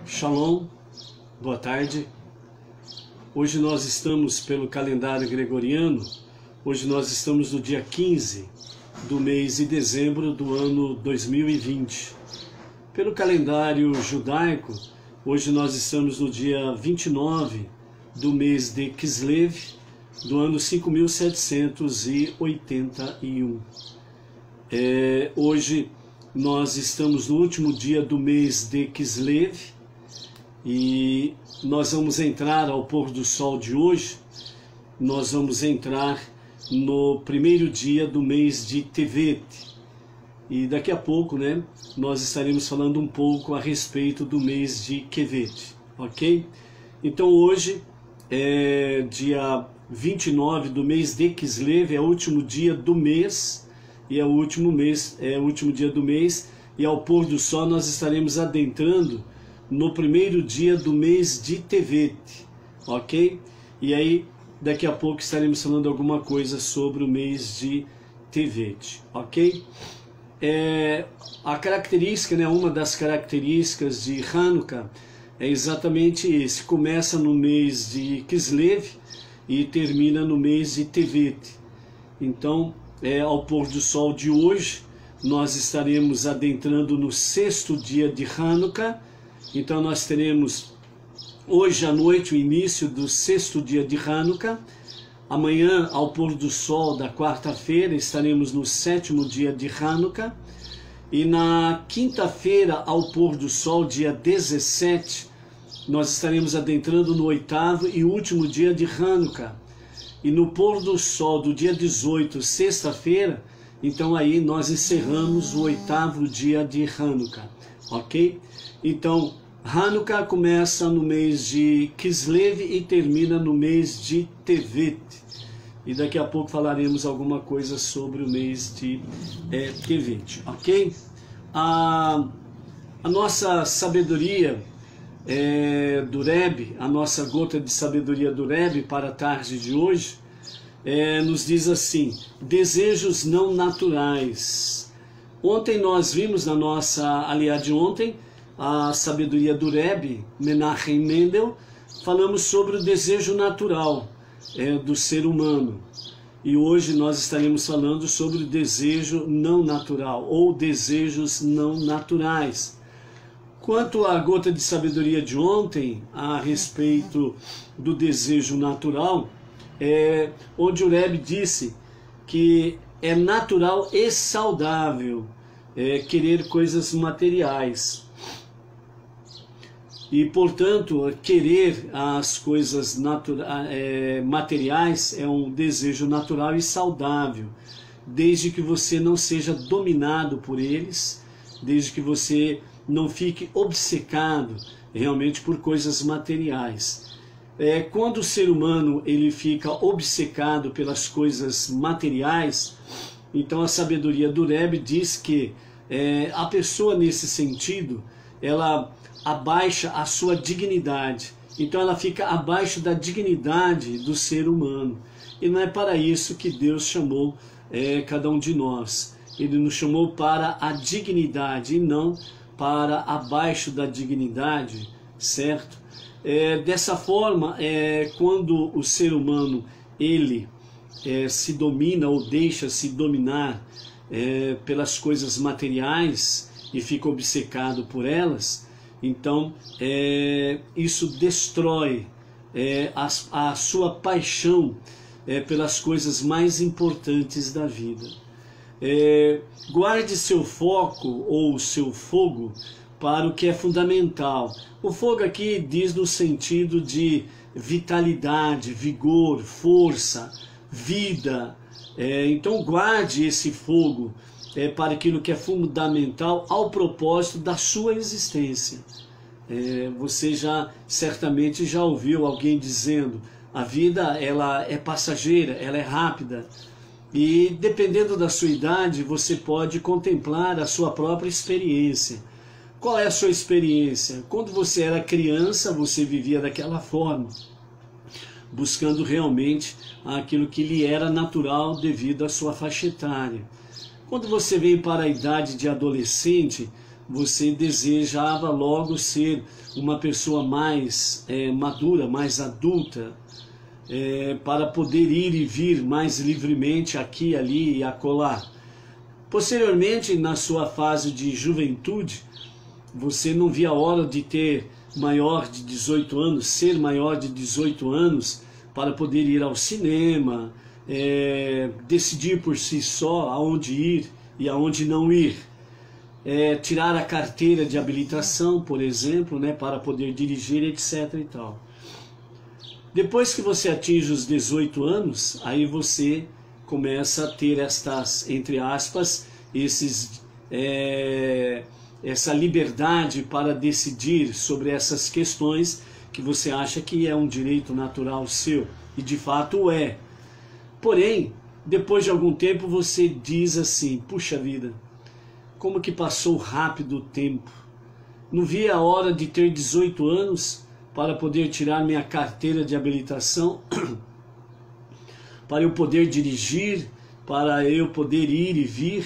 Shalom, boa tarde. Hoje nós estamos pelo calendário gregoriano, hoje nós estamos no dia 15 do mês de dezembro do ano 2020. Pelo calendário judaico, hoje nós estamos no dia 29 do mês de Kislev, do ano 5781. Hoje nós estamos no último dia do mês de Kislev, e nós vamos entrar ao pôr do sol de hoje, nós vamos entrar no primeiro dia do mês de Tevet. E daqui a pouco, nós estaremos falando um pouco a respeito do mês de Kevet, ok? Então hoje é dia 29 do mês de Kislev, é o último dia do mês, e é o último dia do mês, e ao pôr do sol nós estaremos adentrando no primeiro dia do mês de Tevet, ok? E aí, daqui a pouco estaremos falando alguma coisa sobre o mês de Tevet, ok? A característica, uma das características de Hanukkah é exatamente esse: começa no mês de Kislev e termina no mês de Tevet. Então, ao pôr do sol de hoje, nós estaremos adentrando no sexto dia de Hanukkah. Então nós teremos hoje à noite o início do sexto dia de Hanukkah. Amanhã, ao pôr do sol da quarta-feira, estaremos no sétimo dia de Hanukkah. E na quinta-feira, ao pôr do sol, dia 17, nós estaremos adentrando no oitavo e último dia de Hanukkah. E no pôr do sol do dia 18, sexta-feira, então aí nós encerramos o oitavo dia de Hanukkah, ok? Então, Hanukkah começa no mês de Kislev e termina no mês de Tevet. E daqui a pouco falaremos alguma coisa sobre o mês de Tevet, ok? A nossa sabedoria do Rebbe, a nossa gota de sabedoria do Rebbe para a tarde de hoje, nos diz assim: desejos não naturais. Ontem nós vimos na nossa aliá de ontem, a sabedoria do Rebbe, Menachem Mendel, falamos sobre o desejo natural do ser humano. E hoje nós estaremos falando sobre o desejo não natural, ou desejos não naturais. Quanto à gota de sabedoria de ontem, a respeito do desejo natural, onde o Rebbe disse que é natural e saudável querer coisas materiais. E, portanto, querer as coisas materiais é um desejo natural e saudável, desde que você não seja dominado por eles, desde que você não fique obcecado realmente por coisas materiais. Quando o ser humano ele fica obcecado pelas coisas materiais, então a sabedoria do Rebbe diz que a pessoa, nesse sentido, ela abaixa a sua dignidade. Então ela fica abaixo da dignidade do ser humano. E não é para isso que Deus chamou cada um de nós. Ele nos chamou para a dignidade e não para abaixo da dignidade, certo? Dessa forma, quando o ser humano ele se domina ou deixa-se dominar pelas coisas materiais e fica obcecado por elas, então isso destrói a sua paixão pelas coisas mais importantes da vida. Guarde seu foco ou seu fogo para o que é fundamental. O fogo aqui diz no sentido de vitalidade, vigor, força, vida. Então guarde esse fogo para aquilo que é fundamental ao propósito da sua existência. Você certamente já ouviu alguém dizendo: a vida ela é passageira, ela é rápida. E dependendo da sua idade, você pode contemplar a sua própria experiência. Qual é a sua experiência? Quando você era criança, você vivia daquela forma, buscando realmente aquilo que lhe era natural devido à sua faixa etária. Quando você vem para a idade de adolescente, você desejava logo ser uma pessoa mais madura, mais adulta, para poder ir e vir mais livremente aqui, ali e acolá. Posteriormente, na sua fase de juventude, você não via a hora de ter maior de 18 anos, ser maior de 18 anos, para poder ir ao cinema, decidir por si só aonde ir e aonde não ir. Tirar a carteira de habilitação, por exemplo, né, para poder dirigir, etc. e tal. Depois que você atinge os 18 anos, aí você começa a ter estas, entre aspas, essa liberdade para decidir sobre essas questões que você acha que é um direito natural seu, e de fato é. Porém, depois de algum tempo você diz assim, puxa vida, como que passou rápido o tempo. Não vi a hora de ter 18 anos para poder tirar minha carteira de habilitação, para eu poder dirigir, para eu poder ir e vir,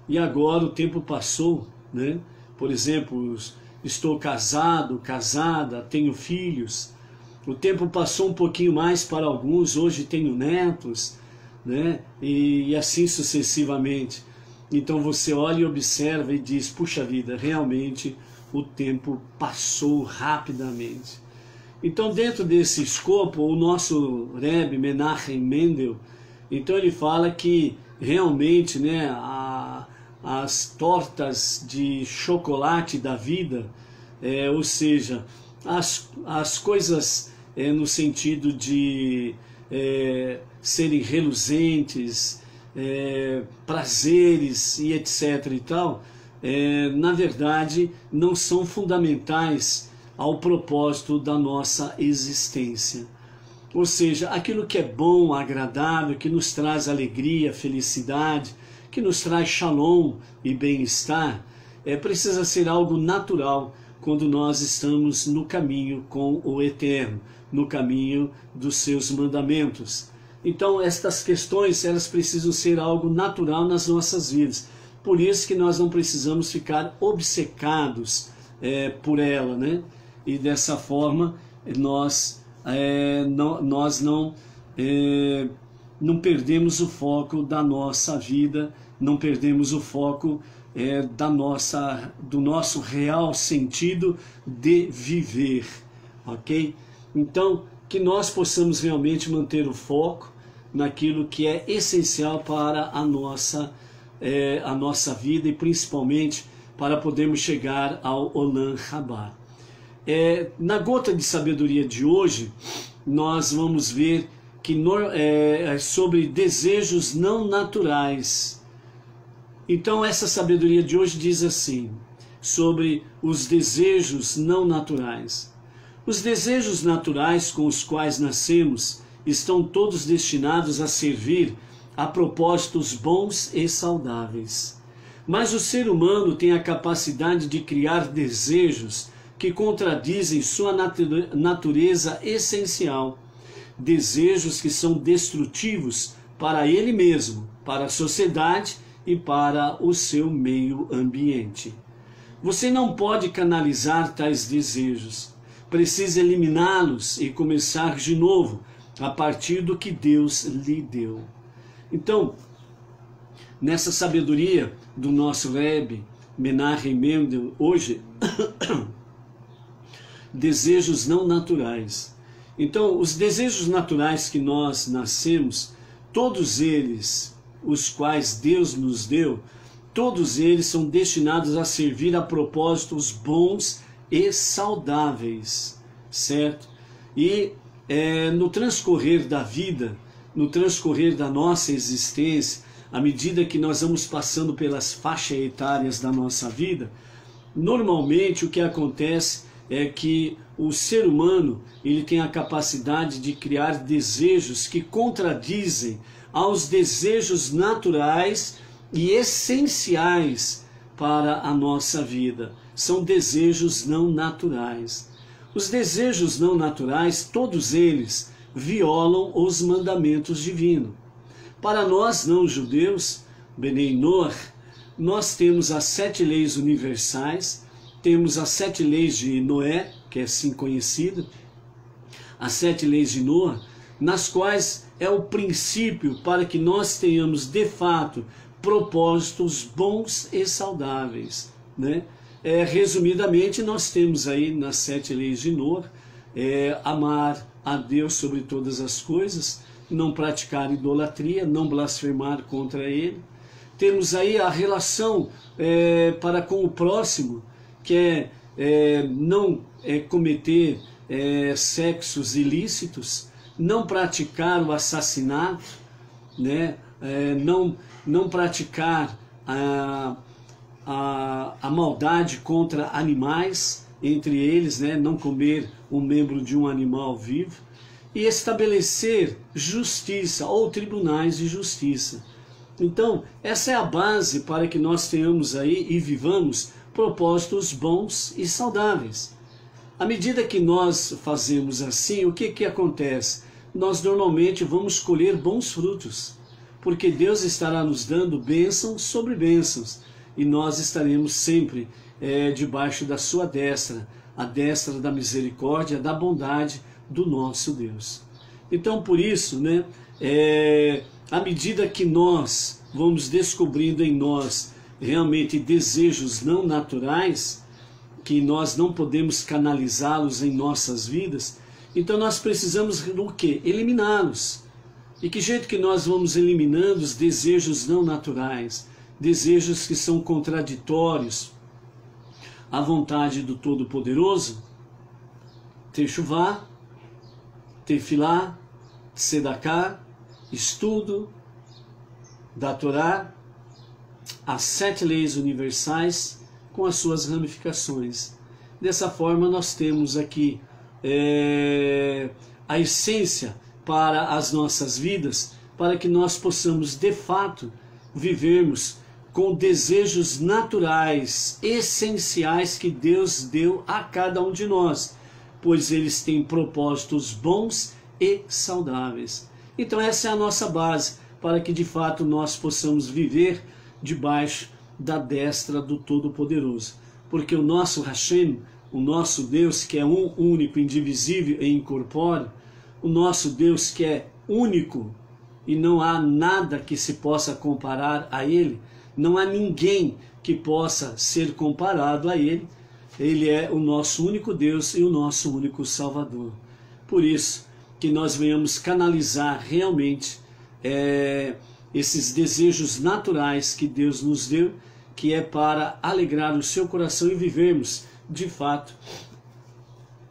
e agora o tempo passou, né? Por exemplo, estou casado, casada, tenho filhos, o tempo passou um pouquinho mais para alguns, hoje tenho netos, né? E assim sucessivamente. Então você olha e observa e diz, puxa vida, realmente o tempo passou rapidamente. Então, dentro desse escopo, o nosso Rebbe Menachem Mendel, então ele fala que realmente, né, as tortas de chocolate da vida, ou seja, as coisas no sentido de serem reluzentes, prazeres e etc. e tal, na verdade não são fundamentais ao propósito da nossa existência. Ou seja, aquilo que é bom, agradável, que nos traz alegria, felicidade, que nos traz shalom e bem-estar, precisa ser algo natural quando nós estamos no caminho com o Eterno, no caminho dos seus mandamentos. Então, estas questões, elas precisam ser algo natural nas nossas vidas. Por isso que nós não precisamos ficar obcecados por ela, né? E dessa forma, nós não perdemos o foco da nossa vida, não perdemos o foco do nosso real sentido de viver, ok? Então, que nós possamos realmente manter o foco naquilo que é essencial para a nossa vida e principalmente para podermos chegar ao Olam Rabá. Na gota de sabedoria de hoje, nós vamos ver que sobre desejos não naturais. Então essa sabedoria de hoje diz assim, sobre os desejos não naturais. Os desejos naturais com os quais nascemos estão todos destinados a servir a propósitos bons e saudáveis. Mas o ser humano tem a capacidade de criar desejos que contradizem sua natureza essencial. Desejos que são destrutivos para ele mesmo, para a sociedade e para o seu meio ambiente. Você não pode canalizar tais desejos. Precisa eliminá-los e começar de novo, a partir do que Deus lhe deu. Então, nessa sabedoria do nosso Rebbe Menachem Mendel, hoje, desejos não naturais. Então, os desejos naturais que nós nascemos, todos eles, os quais Deus nos deu, todos eles são destinados a servir a propósitos bons e saudáveis, certo? E no transcorrer da vida, no transcorrer da nossa existência, à medida que nós vamos passando pelas faixas etárias da nossa vida, normalmente o que acontece é que o ser humano ele tem a capacidade de criar desejos que contradizem aos desejos naturais e essenciais para a nossa vida. São desejos não naturais. Os desejos não naturais, todos eles, violam os mandamentos divinos. Para nós não judeus, Benei Noach, nós temos as 7 leis universais, temos as 7 leis de Noé, que é assim conhecida, as 7 leis de Noa, nas quais é o princípio para que nós tenhamos de fato propósitos bons e saudáveis, né? Resumidamente, nós temos aí nas 7 leis de Noa, amar a Deus sobre todas as coisas, não praticar idolatria, não blasfemar contra Ele. Temos aí a relação para com o próximo, que não cometer sexos ilícitos, não praticar o assassinato, né? Não praticar a maldade contra animais, entre eles, né? Não comer um membro de um animal vivo, e estabelecer justiça ou tribunais de justiça. Então, essa é a base para que nós tenhamos aí e vivamos propósitos bons e saudáveis. À medida que nós fazemos assim, o que acontece? Nós normalmente vamos colher bons frutos, porque Deus estará nos dando bênçãos sobre bênçãos, e nós estaremos sempre debaixo da sua destra, a destra da misericórdia, da bondade do nosso Deus. Então, por isso, né, à medida que nós vamos descobrindo em nós realmente desejos não naturais, que nós não podemos canalizá-los em nossas vidas, então nós precisamos do quê? Eliminá-los. E que jeito que nós vamos eliminando os desejos não naturais, desejos que são contraditórios à vontade do Todo-Poderoso? Techuvá, tefilá, tzedaká, estudo da Torá, as 7 leis universais com as suas ramificações. Dessa forma nós temos aqui a essência para as nossas vidas, para que nós possamos de fato vivermos com desejos naturais, essenciais que Deus deu a cada um de nós, pois eles têm propósitos bons e saudáveis. Então essa é a nossa base para que de fato nós possamos viver debaixo da destra do Todo-Poderoso. Porque o nosso Hashem, o nosso Deus que é um único, indivisível e incorpóreo, o nosso Deus que é único e não há nada que se possa comparar a Ele, não há ninguém que possa ser comparado a Ele, Ele é o nosso único Deus e o nosso único Salvador. Por isso que nós venhamos canalizar realmente esses desejos naturais que Deus nos deu, que é para alegrar o seu coração e vivermos, de fato,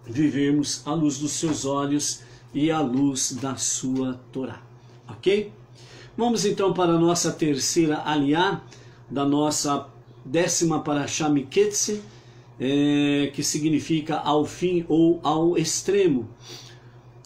vivermos à luz dos seus olhos e à luz da sua Torá. Ok? Vamos então para a nossa terceira aliá, da nossa 10ª Parashá Miketze, que significa ao fim ou ao extremo.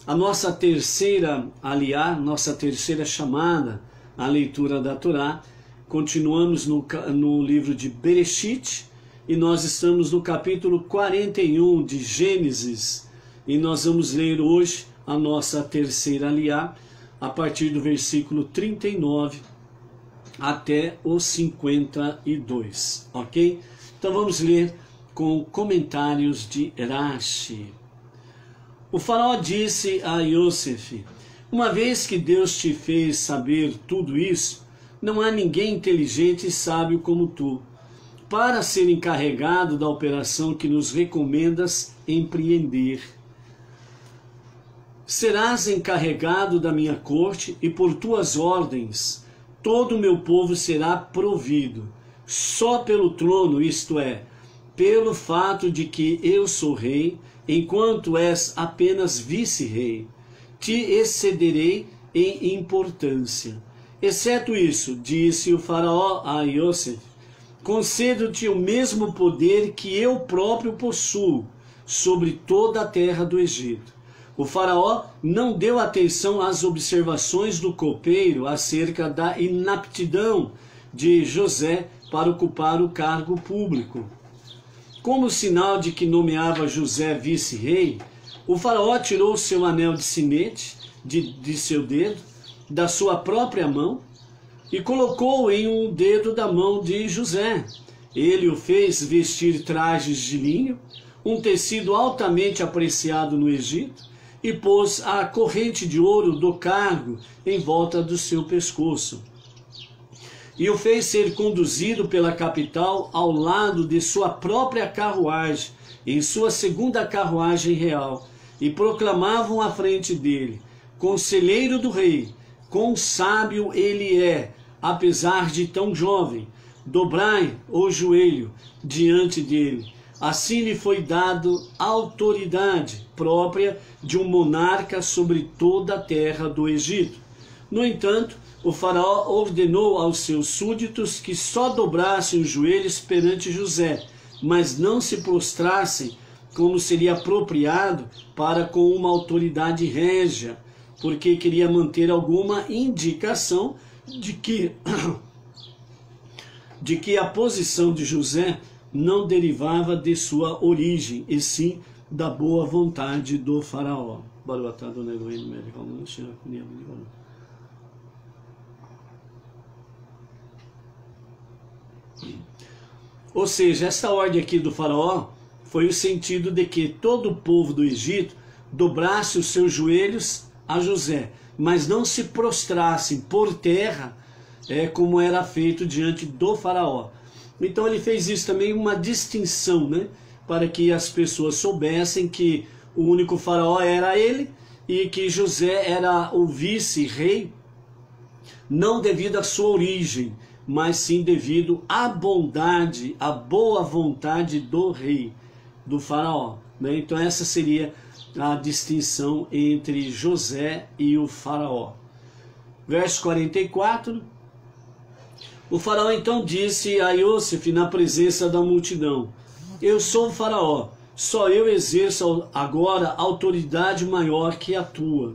A nossa terceira aliá, nossa terceira chamada à leitura da Torá, continuamos no livro de Bereshit, e nós estamos no capítulo 41 de Gênesis, e nós vamos ler hoje a nossa terceira aliá, a partir do versículo 39 até o 52, ok? Então vamos ler com comentários de Rashi. O faraó disse a Yosef: uma vez que Deus te fez saber tudo isso, não há ninguém inteligente e sábio como tu, para ser encarregado da operação que nos recomendas empreender. Serás encarregado da minha corte, e por tuas ordens todo o meu povo será provido. Só pelo trono, isto é, pelo fato de que eu sou rei, enquanto és apenas vice-rei, te excederei em importância. Exceto isso, disse o faraó a Yosef, concedo-te o mesmo poder que eu próprio possuo sobre toda a terra do Egito. O faraó não deu atenção às observações do copeiro acerca da inaptidão de José para ocupar o cargo público. Como sinal de que nomeava José vice-rei, o faraó tirou seu anel de sinete de seu dedo, da sua própria mão, e colocou em um dedo da mão de José. Ele o fez vestir trajes de linho, um tecido altamente apreciado no Egito, e pôs a corrente de ouro do cargo em volta do seu pescoço. E o fez ser conduzido pela capital ao lado de sua própria carruagem, em sua segunda carruagem real, e proclamavam à frente dele: Conselheiro do rei, quão sábio ele é, apesar de tão jovem. Dobrai o joelho diante dele. Assim lhe foi dado autoridade própria de um monarca sobre toda a terra do Egito. No entanto, o faraó ordenou aos seus súditos que só dobrassem os joelhos perante José, mas não se prostrassem como seria apropriado para com uma autoridade régia, porque queria manter alguma indicação de que a posição de José não derivava de sua origem, e sim da boa vontade do faraó. Ou seja, esta ordem aqui do faraó foi o sentido de que todo o povo do Egito dobrasse os seus joelhos a José, mas não se prostrassem por terra, como era feito diante do faraó. Então ele fez isso também, uma distinção, né, para que as pessoas soubessem que o único faraó era ele e que José era o vice-rei, não devido à sua origem, mas sim devido à bondade, à boa vontade do rei, do faraó, né? Então essa seria a distinção entre José e o faraó. Verso 44. O faraó então disse a Iosef na presença da multidão: Eu sou o faraó, só eu exerço agora autoridade maior que a tua.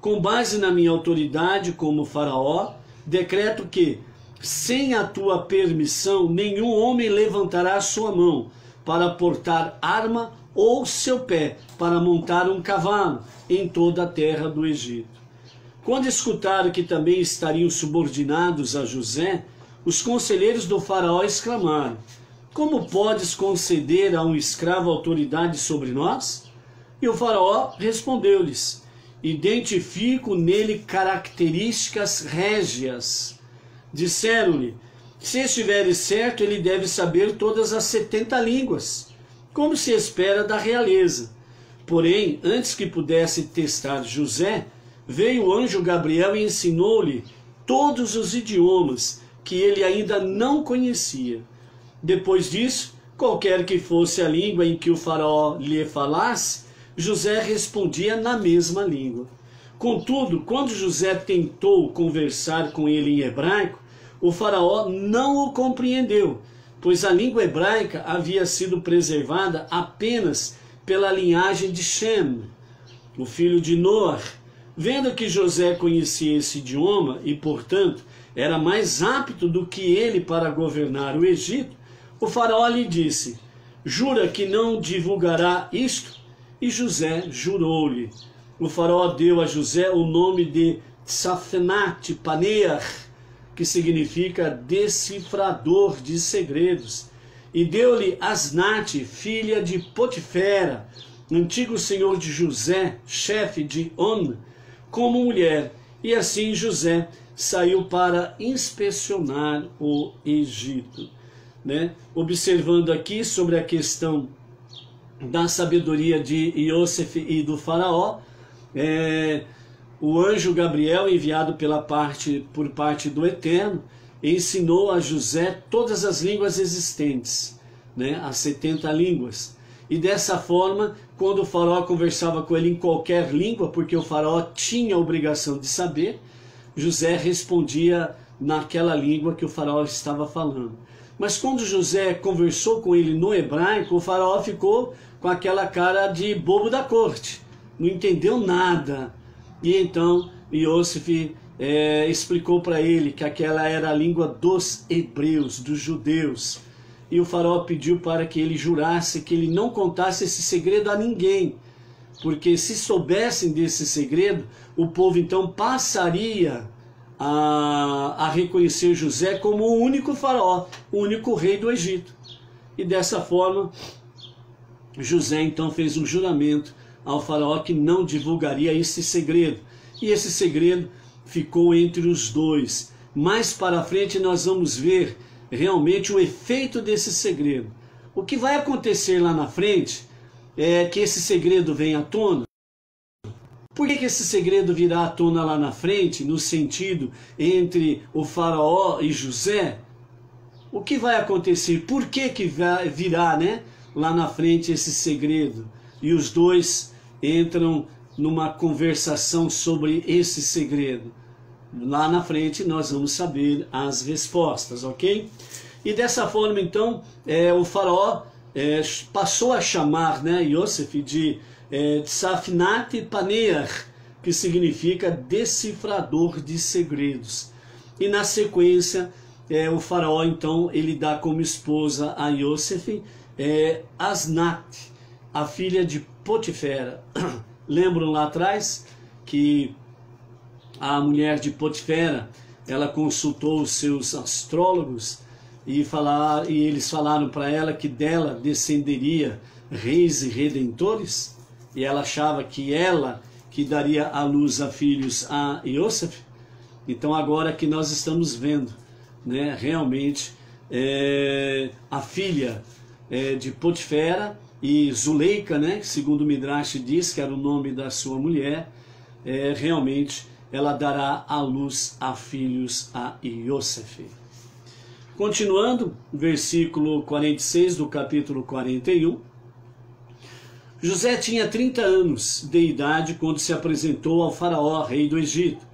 Com base na minha autoridade como faraó, decreto que, sem a tua permissão, nenhum homem levantará sua mão para portar arma ou seu pé para montar um cavalo em toda a terra do Egito. Quando escutaram que também estariam subordinados a José, os conselheiros do faraó exclamaram: Como podes conceder a um escravo autoridade sobre nós? E o faraó respondeu-lhes: Identifico nele características régias. Disseram-lhe: Se estiver certo, ele deve saber todas as 70 línguas, como se espera da realeza. Porém, antes que pudesse testar José, veio o anjo Gabriel e ensinou-lhe todos os idiomas que ele ainda não conhecia. Depois disso, qualquer que fosse a língua em que o faraó lhe falasse, José respondia na mesma língua. Contudo, quando José tentou conversar com ele em hebraico, o faraó não o compreendeu, pois a língua hebraica havia sido preservada apenas pela linhagem de Shem, o filho de Noar. Vendo que José conhecia esse idioma e, portanto, era mais apto do que ele para governar o Egito, o faraó lhe disse: Jura que não divulgará isto? E José jurou-lhe. O faraó deu a José o nome de Safnat Paneah, que significa decifrador de segredos, e deu-lhe Asnate, filha de Potifera, antigo senhor de José, chefe de On, como mulher. E assim José saiu para inspecionar o Egito, né? Observando aqui sobre a questão da sabedoria de Iosef e do faraó, o anjo Gabriel, enviado por parte do Eterno, ensinou a José todas as línguas existentes, né? As 70 línguas. E dessa forma, quando o faraó conversava com ele em qualquer língua, porque o faraó tinha a obrigação de saber, José respondia naquela língua que o faraó estava falando. Mas quando José conversou com ele no hebraico, o faraó ficou com aquela cara de bobo da corte, não entendeu nada. E então Iosef explicou para ele que aquela era a língua dos hebreus, dos judeus. E o faraó pediu para que ele jurasse que ele não contasse esse segredo a ninguém, porque se soubessem desse segredo, o povo então passaria a reconhecer José como o único faraó, o único rei do Egito. E dessa forma, José então fez um juramento ao faraó que não divulgaria esse segredo. E esse segredo ficou entre os dois. Mais para frente nós vamos ver realmente o efeito desse segredo. O que vai acontecer lá na frente é que esse segredo venha à tona. Por que esse segredo virá à tona lá na frente, no sentido entre o faraó e José? O que vai acontecer? Por que virá, né, lá na frente esse segredo? E os dois entram numa conversação sobre esse segredo. Lá na frente nós vamos saber as respostas, ok? E dessa forma então o faraó passou a chamar, né, Yosef de Tzafnat Paneah, que significa decifrador de segredos. E na sequência o faraó então ele dá como esposa a Yosef Asnat, a filha de Potifera. Lembram lá atrás que a mulher de Potifera, ela consultou os seus astrólogos e eles falaram para ela que dela descenderia reis e redentores, e ela achava que ela que daria à luz a filhos a Yosef. Então agora que nós estamos vendo, né, realmente a filha de Potifera e Zuleika, né, que segundo o Midrash diz que era o nome da sua mulher, realmente ela dará à luz a filhos a Yosef. Continuando, versículo 46 do capítulo 41. José tinha 30 anos de idade quando se apresentou ao faraó, rei do Egito.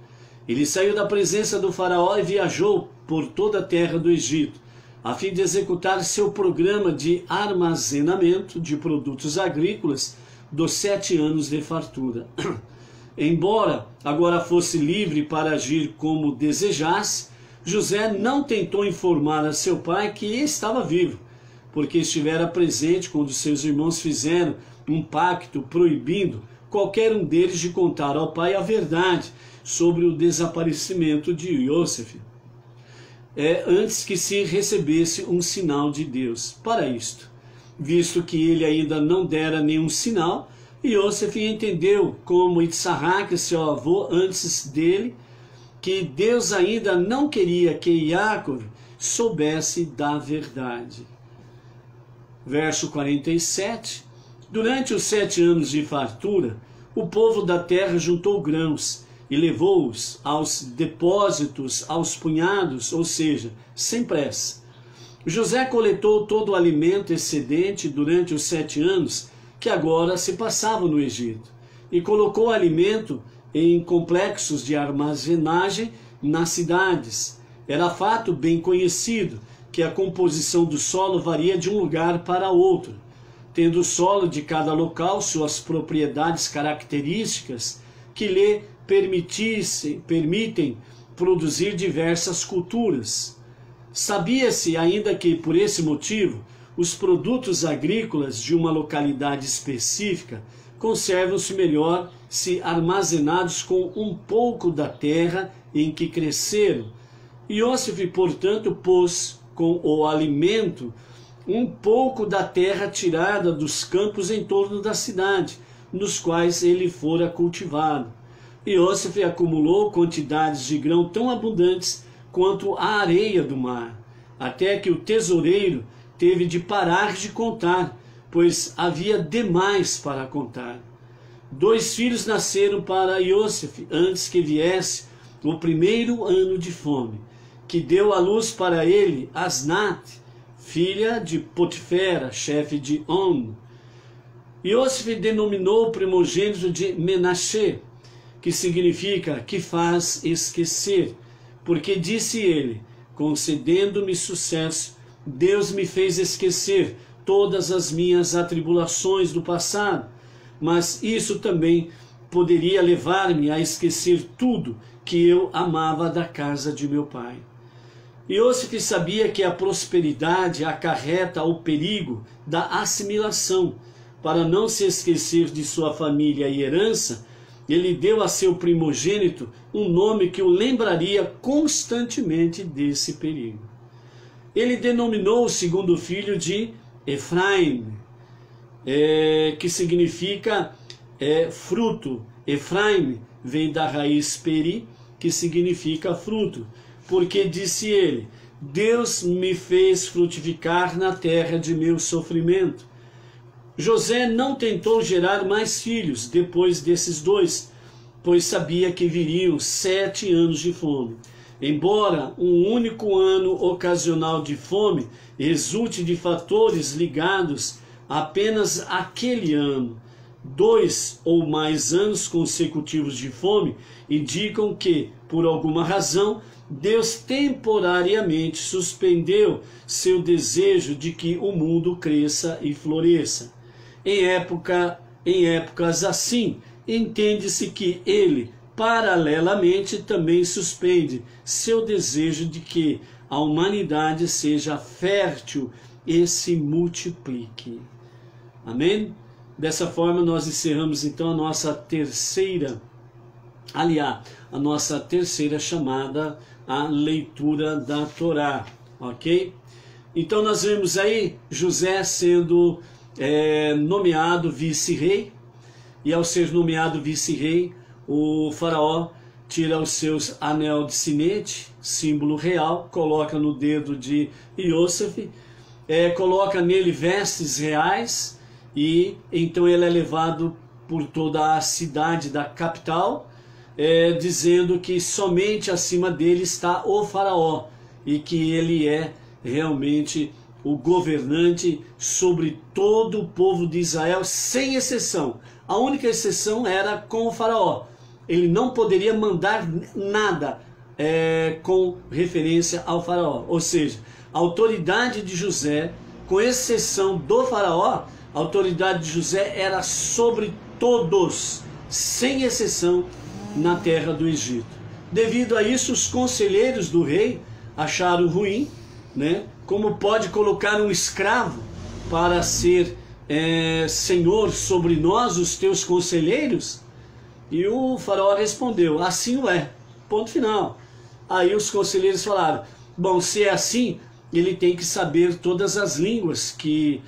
Ele saiu da presença do faraó e viajou por toda a terra do Egito, a fim de executar seu programa de armazenamento de produtos agrícolas dos 7 anos de fartura. Embora agora fosse livre para agir como desejasse, José não tentou informar a seu pai que estava vivo, porque estivera presente quando seus irmãos fizeram um pacto proibindo qualquer um deles de contar ao pai a verdade sobre o desaparecimento de Yosef, antes que se recebesse um sinal de Deus para isto. Visto que ele ainda não dera nenhum sinal, Yosef entendeu, como Itzarraque, seu avô, antes dele, que Deus ainda não queria que Jacob soubesse da verdade. Verso 47. Durante os 7 anos de fartura, o povo da terra juntou grãos e levou-os aos depósitos, aos punhados, ou seja, sem pressa. José coletou todo o alimento excedente durante os 7 anos que agora se passavam no Egito, e colocou o alimento em complexos de armazenagem nas cidades. Era fato bem conhecido que a composição do solo varia de um lugar para outro, tendo o solo de cada local suas propriedades características que lhe permitem produzir diversas culturas. Sabia-se ainda que, por esse motivo, os produtos agrícolas de uma localidade específica conservam-se melhor se armazenados com um pouco da terra em que cresceram. Yosef, portanto, pôs com o alimento um pouco da terra tirada dos campos em torno da cidade, nos quais ele fora cultivado. Yosef acumulou quantidades de grão tão abundantes quanto a areia do mar, até que o tesoureiro teve de parar de contar, pois havia demais para contar. 2 filhos nasceram para Yosef antes que viesse o primeiro ano de fome, que deu à luz para ele Asnat, filha de Potifera, chefe de On. Yosef denominou o primogênito de Menashe, que significa que faz esquecer, porque disse ele: concedendo-me sucesso, Deus me fez esquecer todas as minhas atribulações do passado, mas isso também poderia levar-me a esquecer tudo que eu amava da casa de meu pai. Yosef sabia que a prosperidade acarreta o perigo da assimilação. Para não se esquecer de sua família e herança, ele deu a seu primogênito um nome que o lembraria constantemente desse perigo. Ele denominou o segundo filho de Efraim, que significa fruto. Efraim vem da raiz peri, que significa fruto, porque disse ele: Deus me fez frutificar na terra de meu sofrimento. José não tentou gerar mais filhos depois desses dois, pois sabia que viriam 7 anos de fome. Embora um único ano ocasional de fome resulte de fatores ligados apenas àquele ano, 2 ou mais anos consecutivos de fome indicam que, por alguma razão, Deus temporariamente suspendeu seu desejo de que o mundo cresça e floresça. Em épocas assim, entende-se que ele, paralelamente, também suspende seu desejo de que a humanidade seja fértil e se multiplique. Amém? Dessa forma, nós encerramos então a nossa terceira chamada, a leitura da Torá, ok? Então nós vemos aí José sendo nomeado vice-rei, e ao ser nomeado vice-rei, o faraó tira os seus anel de sinete, símbolo real, coloca no dedo de Iosef, coloca nele vestes reais, e então ele é levado por toda a cidade da capital, dizendo que somente acima dele está o faraó, e que ele é realmente o governante sobre todo o povo de Israel, sem exceção. A única exceção era com o faraó. Ele não poderia mandar nada com referência ao faraó. Ou seja, a autoridade de José, com exceção do faraó, a autoridade de José era sobre todos, sem exceção, na terra do Egito. Devido a isso, os conselheiros do rei acharam ruim, né? Como pode colocar um escravo para ser senhor sobre nós, os teus conselheiros? E o faraó respondeu: assim o é, ponto final. Aí os conselheiros falaram: bom, se é assim, ele tem que saber todas as línguas que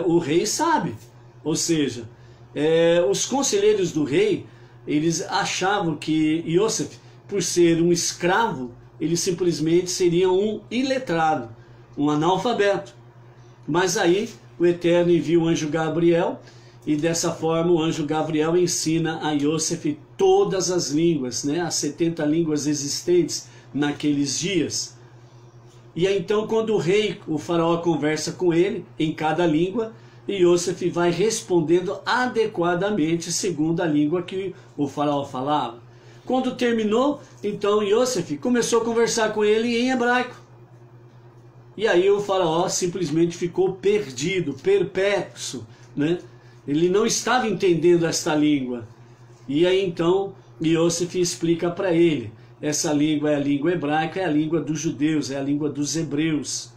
o rei sabe. Ou seja, os conselheiros do rei, eles achavam que Iosef, por ser um escravo, ele simplesmente seria um iletrado, um analfabeto. Mas aí o Eterno envia o anjo Gabriel, e dessa forma o anjo Gabriel ensina a Iosef todas as línguas, né, as 70 línguas existentes naqueles dias. E aí, então, quando o faraó conversa com ele em cada língua, Iosef vai respondendo adequadamente segundo a língua que o faraó falava. Quando terminou, então Iosef começou a conversar com ele em hebraico. E aí o faraó simplesmente ficou perdido, perplexo, né? Ele não estava entendendo esta língua. E aí então Iosef explica para ele: essa língua é a língua hebraica, é a língua dos judeus, é a língua dos hebreus.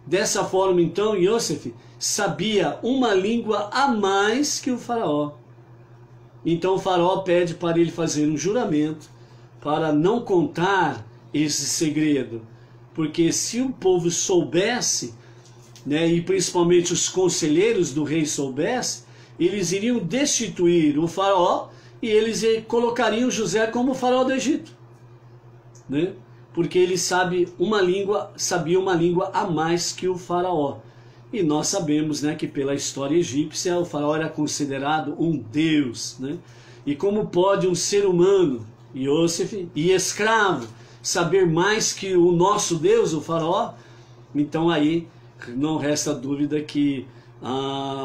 Dessa forma então Iosef sabia uma língua a mais que o faraó. Então o faraó pede para ele fazer um juramento para não contar esse segredo, porque se o povo soubesse, né, e principalmente os conselheiros do rei soubessem, eles iriam destituir o faraó e eles colocariam José como faraó do Egito, né? Porque ele sabia uma língua a mais que o faraó. E nós sabemos, né, que pela história egípcia o faraó era considerado um deus, né? E como pode um ser humano, Iosef, e escravo, saber mais que o nosso Deus, o faraó? Então aí não resta dúvida que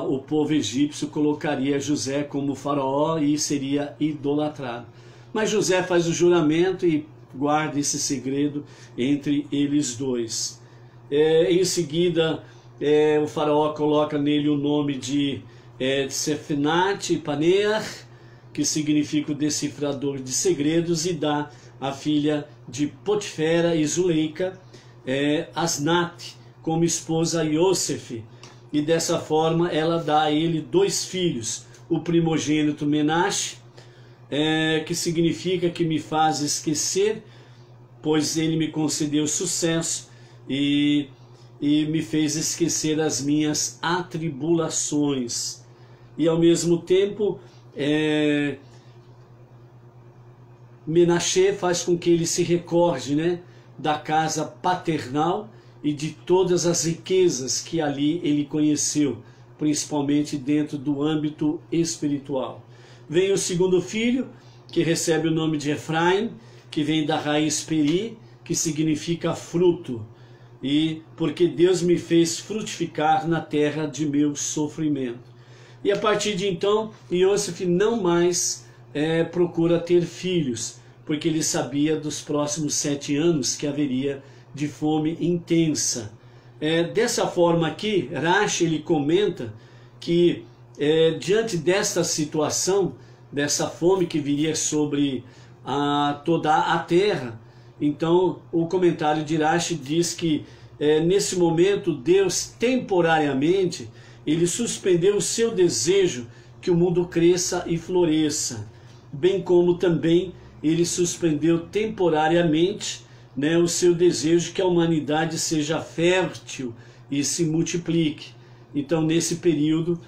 o povo egípcio colocaria José como faraó e seria idolatrado. Mas José faz o juramento e guarda esse segredo entre eles dois. Em seguida, o faraó coloca nele o nome de Sefnat-Paneah, que significa o decifrador de segredos, e dá a filha de Potifera e Zuleika, Asnat, como esposa a Iosef. E dessa forma ela dá a ele 2 filhos, o primogênito Menashe, que significa que me faz esquecer, pois ele me concedeu sucesso e me fez esquecer as minhas atribulações. E ao mesmo tempo, Menashe faz com que ele se recorde, né, da casa paternal e de todas as riquezas que ali ele conheceu, principalmente dentro do âmbito espiritual. Vem o segundo filho, que recebe o nome de Efraim, que vem da raiz peri, que significa fruto, e porque Deus me fez frutificar na terra de meu sofrimento. E a partir de então, Iosef não mais procura ter filhos, porque ele sabia dos próximos 7 anos que haveria de fome intensa. Dessa forma aqui, Rashi ele comenta que diante desta situação, dessa fome que viria sobre toda a terra, então o comentário de Rashi diz que nesse momento Deus temporariamente ele suspendeu o seu desejo que o mundo cresça e floresça, bem como também ele suspendeu temporariamente, né, o seu desejo que a humanidade seja fértil e se multiplique. Então nesse período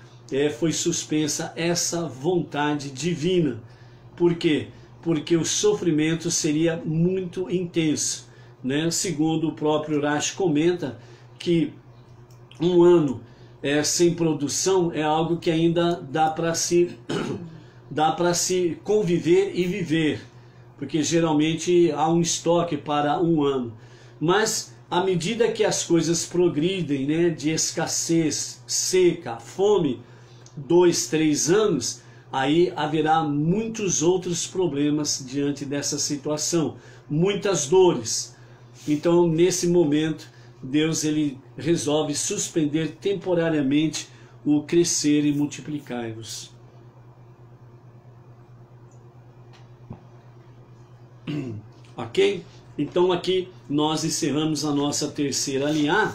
foi suspensa essa vontade divina. Por quê? Porque o sofrimento seria muito intenso, né? Segundo o próprio Rashi comenta que um ano sem produção é algo que ainda dá para se conviver e viver, porque geralmente há um estoque para um ano. Mas à medida que as coisas progridem, né, de escassez, seca, fome, 2, 3 anos, aí haverá muitos outros problemas diante dessa situação, muitas dores. Então nesse momento Deus ele resolve suspender temporariamente o crescer e multiplicar-vos. Ok? Então aqui nós encerramos a nossa terceira linha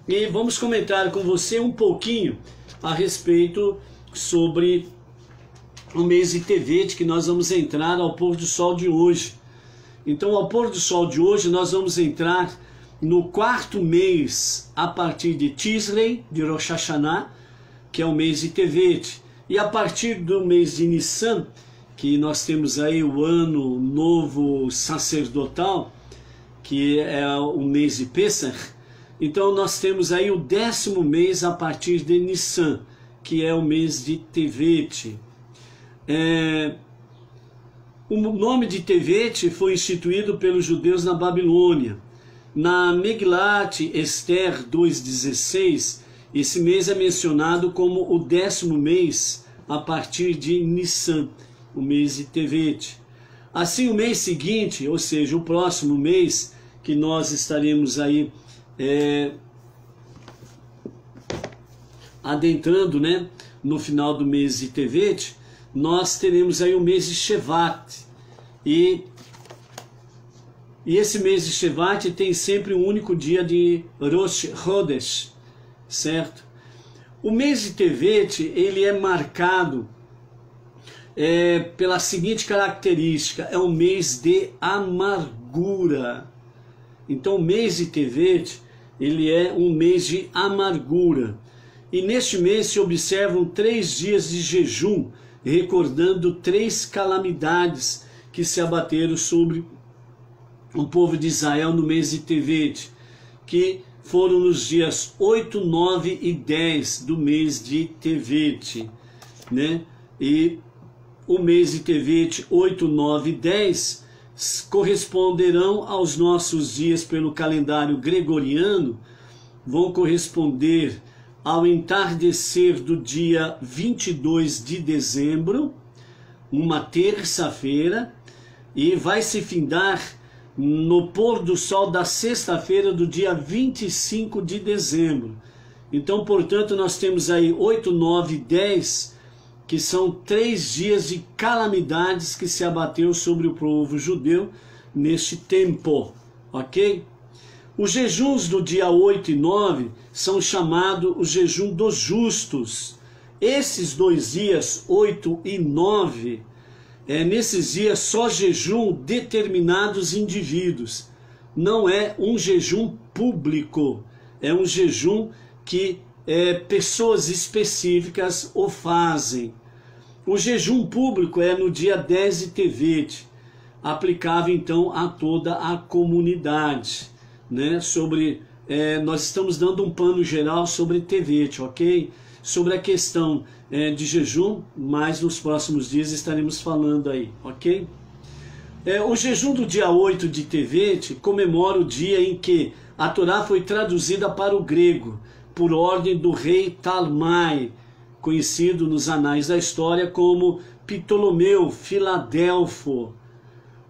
e vamos comentar com você um pouquinho a respeito sobre o mês de Tevet, que nós vamos entrar ao pôr do sol de hoje. Então ao pôr do sol de hoje nós vamos entrar no 4º mês a partir de Tishrei, de Rosh Hashanah, que é o mês de Tevet, e a partir do mês de Nissan, que nós temos aí o ano novo sacerdotal, que é o mês de Pesach. Então nós temos aí o 10º mês a partir de Nissan, que é o mês de Tevet. O nome de Tevet foi instituído pelos judeus na Babilônia. Na Megilat Esther 2,16, esse mês é mencionado como o 10º mês a partir de Nissan, o mês de Tevet. Assim, o mês seguinte, ou seja, o próximo mês, que nós estaremos aí adentrando, né, no final do mês de Tevet, nós teremos aí o mês de Shevat. E esse mês de Shevat tem sempre um único dia de Rosh Chodesh, certo? O mês de Tevet, ele é marcado pela seguinte característica: é um mês de amargura. Então o mês de Tevet, ele é um mês de amargura. E neste mês se observam 3 dias de jejum, recordando 3 calamidades que se abateram sobre o povo de Israel no mês de Tevet, que foram nos dias 8, 9 e 10 do mês de Tevet, né? E o mês de Tevet 8, 9 e 10 corresponderão aos nossos dias pelo calendário gregoriano, vão corresponder ao entardecer do dia 22 de dezembro, uma terça-feira, e vai se findar no pôr do sol da sexta-feira do dia 25 de dezembro. Então, portanto, nós temos aí 8, 9 e 10, que são 3 dias de calamidades que se abateu sobre o povo judeu neste tempo, ok? Os jejuns do dia 8 e 9 são chamados o jejum dos justos. Esses 2 dias, 8 e 9, nesses dias só jejum determinados indivíduos. Não é um jejum público, é um jejum que pessoas específicas o fazem. O jejum público é no dia 10 de Tevet, aplicável então a toda a comunidade, né? Nós estamos dando um pano geral sobre Tevet, ok? Sobre a questão de jejum, mas nos próximos dias estaremos falando aí, ok? O jejum do dia 8 de Tevet comemora o dia em que a Torá foi traduzida para o grego, por ordem do rei Talmai, conhecido nos anais da história como Ptolomeu Filadelfo.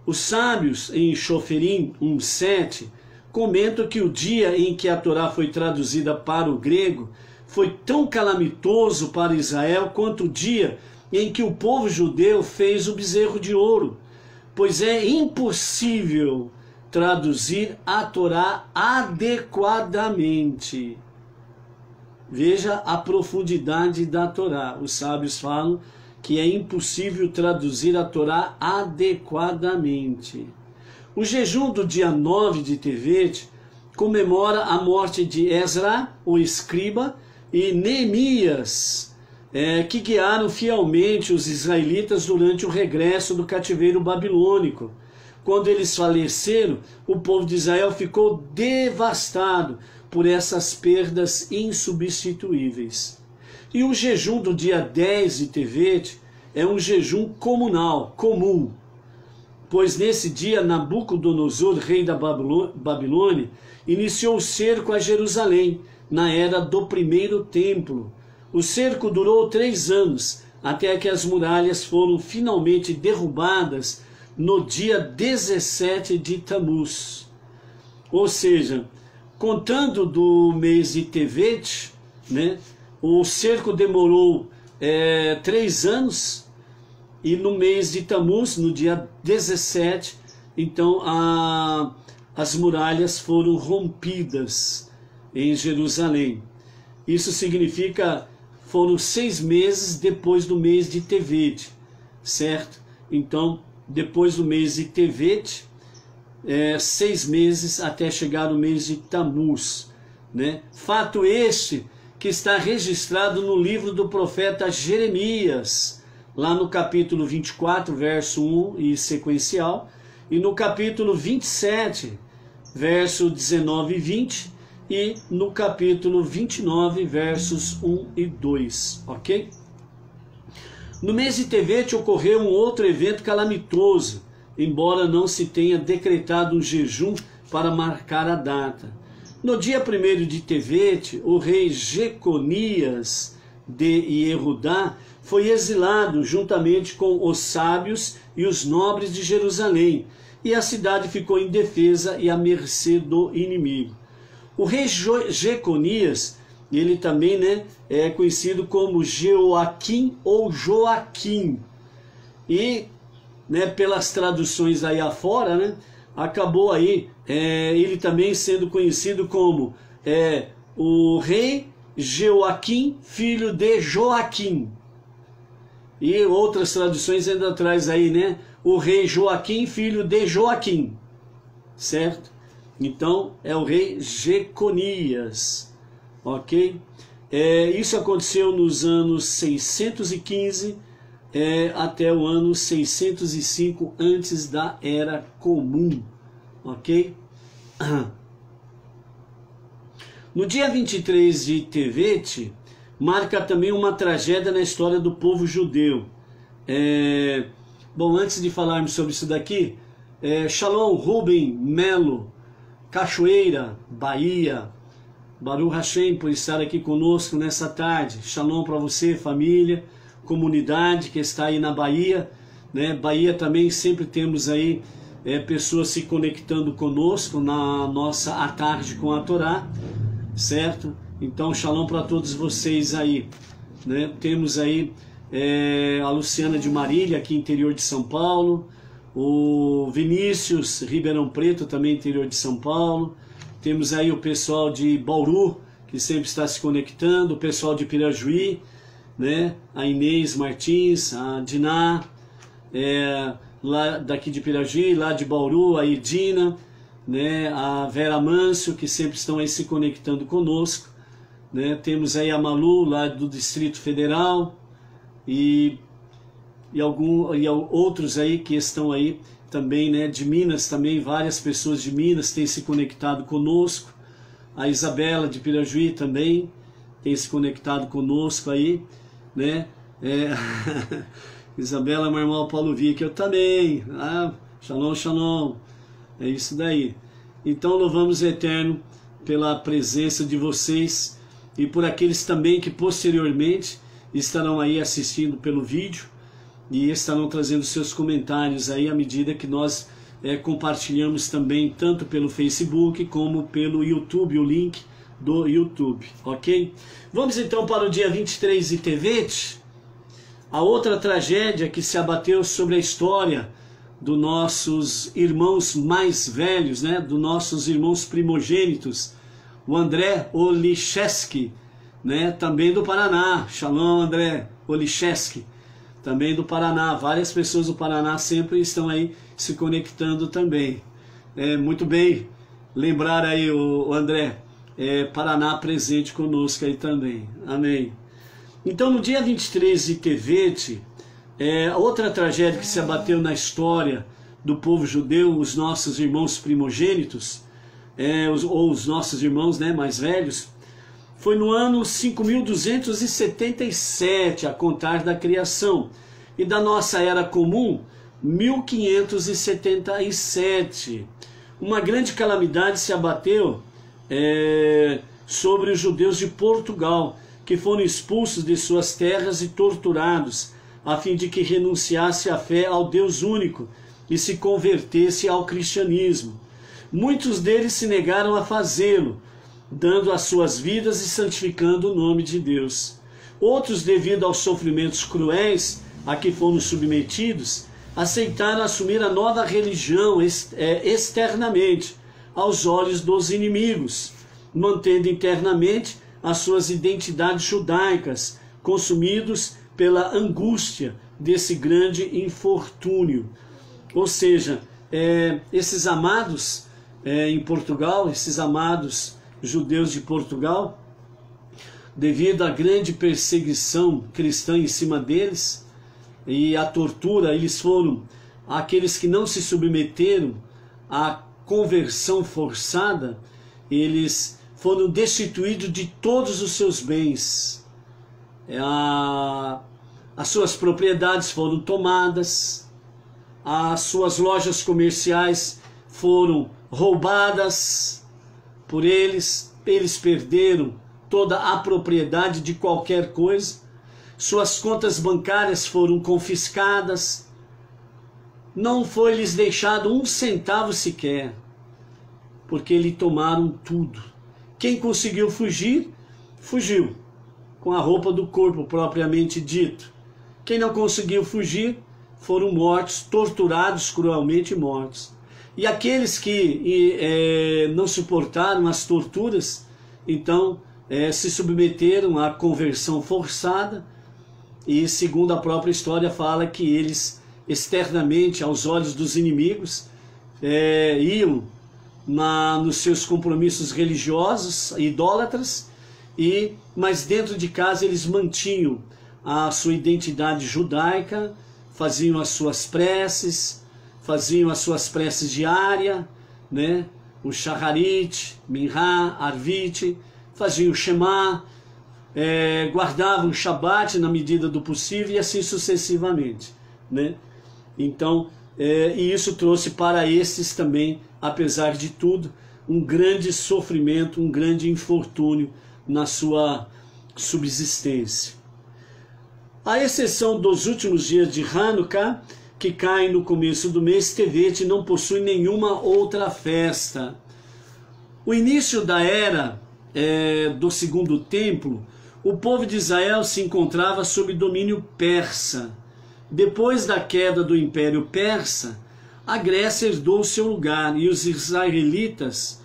Os sábios, em Shoferim 1:7, comentam que o dia em que a Torá foi traduzida para o grego foi tão calamitoso para Israel quanto o dia em que o povo judeu fez o bezerro de ouro, pois é impossível traduzir a Torá adequadamente. Veja a profundidade da Torá. Os sábios falam que é impossível traduzir a Torá adequadamente. O jejum do dia 9 de Tevet comemora a morte de Ezra, o escriba, e Neemias, que guiaram fielmente os israelitas durante o regresso do cativeiro babilônico. Quando eles faleceram, o povo de Israel ficou devastado por essas perdas insubstituíveis. E o jejum do dia 10 de Tevet é um jejum comunal, comum, pois nesse dia Nabucodonosor, rei da Babilônia, iniciou o cerco a Jerusalém, na era do primeiro templo. O cerco durou 3 anos, até que as muralhas foram finalmente derrubadas no dia 17 de Tamuz. Ou seja, contando do mês de Tevet, né, o cerco demorou 3 anos, e no mês de Tamuz, no dia 17, então as muralhas foram rompidas em Jerusalém. Isso significa, foram 6 meses depois do mês de Tevet, certo? Então, depois do mês de Tevet, 6 meses até chegar o mês de Tamuz, né? Fato este que está registrado no livro do profeta Jeremias, lá no capítulo 24, verso 1 e sequencial, e no capítulo 27, verso 19 e 20, e no capítulo 29, versos 1 e 2, ok? No mês de Tevet ocorreu um outro evento calamitoso, embora não se tenha decretado um jejum para marcar a data. No dia 1º de Tevet, o rei Jeconias de Yehudá foi exilado juntamente com os sábios e os nobres de Jerusalém, e a cidade ficou indefesa e à mercê do inimigo. O rei Jeconias, ele também, né, é conhecido como Jeoaquim ou Joaquim, e, né, pelas traduções aí afora, né, acabou aí ele também sendo conhecido como o rei Jeoaquim, filho de Joaquim. E outras traduções ainda traz aí, né, o rei Joaquim, filho de Joaquim, certo? Então é o rei Jeconias, ok? Isso aconteceu nos anos 615 até o ano 605 antes da Era Comum, ok? No dia 23 de Tevet, marca também uma tragédia na história do povo judeu. Bom, antes de falarmos sobre isso daqui, Shalom, Rubem, Melo, Cachoeira, Bahia, Baruch Hashem por estar aqui conosco nessa tarde. Shalom para você, família, comunidade que está aí na Bahia, né? Bahia também sempre temos aí pessoas se conectando conosco na nossa à tarde com a Torá, certo? Então, shalom para todos vocês aí, né? Temos aí a Luciana de Marília, aqui interior de São Paulo, o Vinícius, Ribeirão Preto, também interior de São Paulo. Temos aí o pessoal de Bauru, que sempre está se conectando, o pessoal de Pirajuí, né? A Inês Martins, a Diná, lá daqui de Pirajuí, lá de Bauru, a Edina, né, a Vera Mâncio, que sempre estão aí se conectando conosco, né, temos aí a Malu, lá do Distrito Federal, e outros aí que estão aí também, né, de Minas também, várias pessoas de Minas têm se conectado conosco, a Isabela de Pirajuí também tem se conectado conosco aí, né, Isabela, meu irmão Paulo Vick, eu também, shalom, shalom, é isso daí. Então louvamos o Eterno pela presença de vocês e por aqueles também que posteriormente estarão aí assistindo pelo vídeo e estarão trazendo seus comentários aí à medida que nós compartilhamos também tanto pelo Facebook como pelo YouTube, o link do YouTube, ok? Vamos então para o dia 23 de Tevet, a outra tragédia que se abateu sobre a história dos nossos irmãos mais velhos, né, dos nossos irmãos primogênitos, o André Oliszewski, né, também do Paraná. Shalom, André Oliszewski, também do Paraná. Várias pessoas do Paraná sempre estão aí se conectando também. Muito bem lembrar aí o André, Paraná presente conosco aí também. Amém. Então no dia 23 de Tevet, outra tragédia que se abateu na história do povo judeu, os nossos irmãos primogênitos, ou os nossos irmãos, né, mais velhos, foi no ano 5277, a contar da criação, e da nossa era comum, 1577. Uma grande calamidade se abateu sobre os judeus de Portugal, que foram expulsos de suas terras e torturados, a fim de que renunciasse à fé ao Deus único e se convertesse ao cristianismo. Muitos deles se negaram a fazê-lo, dando as suas vidas e santificando o nome de Deus. Outros, devido aos sofrimentos cruéis a que foram submetidos, aceitaram assumir a nova religião externamente, aos olhos dos inimigos, mantendo internamente as suas identidades judaicas, consumidos pela angústia desse grande infortúnio. Ou seja, esses amados em Portugal, esses amados judeus de Portugal, devido à grande perseguição cristã em cima deles e à tortura, eles foram aqueles que não se submeteram à conversão forçada, eles foram destituídos de todos os seus bens. As suas propriedades foram tomadas, as suas lojas comerciais foram roubadas por eles, eles perderam toda a propriedade de qualquer coisa, suas contas bancárias foram confiscadas, não foi lhes deixado um centavo sequer, porque lhe tomaram tudo. Quem conseguiu fugir, fugiu, com a roupa do corpo propriamente dito. Quem não conseguiu fugir, foram mortos, torturados, cruelmente mortos. E aqueles que não suportaram as torturas, então se submeteram à conversão forçada, e segundo a própria história fala que eles externamente, aos olhos dos inimigos, iam nos seus compromissos religiosos, idólatras, mas dentro de casa eles mantinham a sua identidade judaica, faziam as suas preces diárias, né? O Shacharit, Minha, Arvit, faziam o Shema, guardavam o Shabat na medida do possível e assim sucessivamente, né? Então, e isso trouxe para esses também, apesar de tudo, um grande sofrimento, um grande infortúnio na sua subsistência. À exceção dos últimos dias de Hanukkah, que caem no começo do mês, Tevet não possui nenhuma outra festa. O início da era do Segundo Templo, o povo de Israel se encontrava sob domínio persa. Depois da queda do Império Persa, a Grécia herdou seu lugar e os israelitas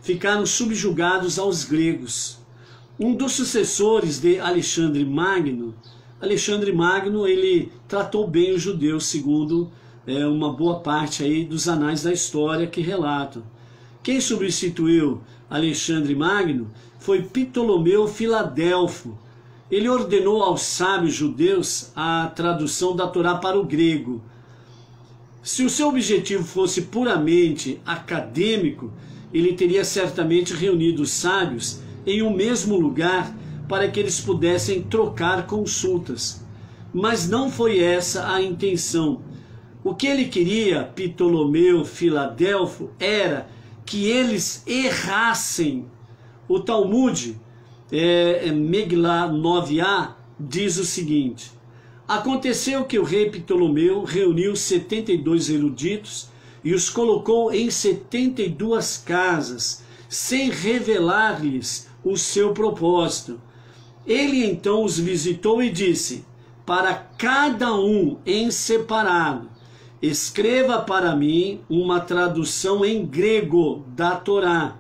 ficaram subjugados aos gregos. Um dos sucessores de Alexandre Magno, Alexandre Magno, ele tratou bem os judeus, segundo uma boa parte aí dos anais da história que relatam. Quem substituiu Alexandre Magno foi Ptolomeu Filadelfo. Ele ordenou aos sábios judeus a tradução da Torá para o grego. Se o seu objetivo fosse puramente acadêmico, ele teria certamente reunido os sábios em um mesmo lugar para que eles pudessem trocar consultas. Mas não foi essa a intenção. O que ele queria, Ptolomeu Filadelfo, era que eles errassem. O Talmud, Megillah 9a, diz o seguinte: aconteceu que o rei Ptolomeu reuniu 72 eruditos e os colocou em 72 casas, sem revelar-lhes o seu propósito. Ele então os visitou e disse: para cada um em separado, escreva para mim uma tradução em grego da Torá,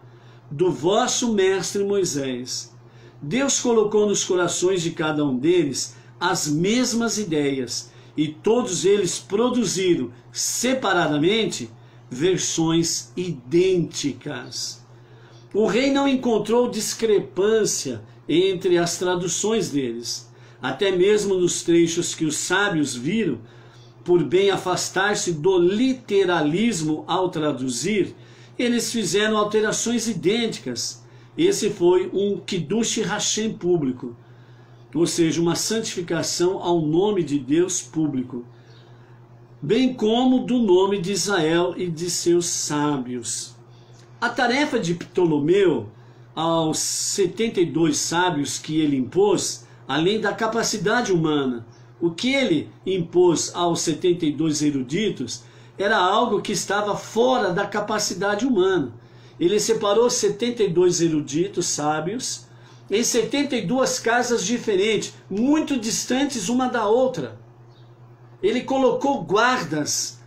do vosso mestre Moisés. Deus colocou nos corações de cada um deles as mesmas ideias, e todos eles produziram separadamente versões idênticas. O rei não encontrou discrepância entre as traduções deles. Até mesmo nos trechos que os sábios viram por bem afastar-se do literalismo ao traduzir, eles fizeram alterações idênticas. Esse foi um Kiddush Hashem público, ou seja, uma santificação ao nome de Deus público, bem como do nome de Israel e de seus sábios. A tarefa de Ptolomeu aos 72 sábios que ele impôs, além da capacidade humana, o que ele impôs aos 72 eruditos era algo que estava fora da capacidade humana. Ele separou 72 eruditos sábios em 72 casas diferentes, muito distantes uma da outra. Ele colocou guardas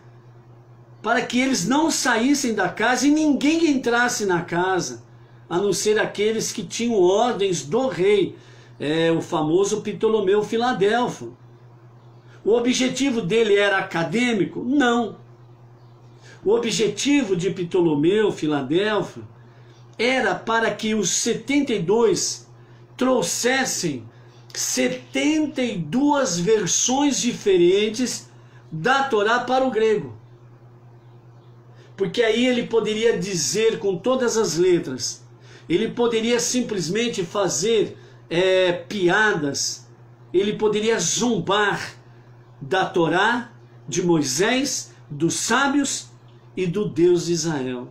para que eles não saíssem da casa e ninguém entrasse na casa, a não ser aqueles que tinham ordens do rei, o famoso Ptolomeu Filadelfo. O objetivo dele era acadêmico? Não. O objetivo de Ptolomeu Filadelfo era para que os 72 trouxessem 72 versões diferentes da Torá para o grego. Porque aí ele poderia dizer com todas as letras, ele poderia simplesmente fazer piadas, ele poderia zombar da Torá, de Moisés, dos sábios e do Deus de Israel.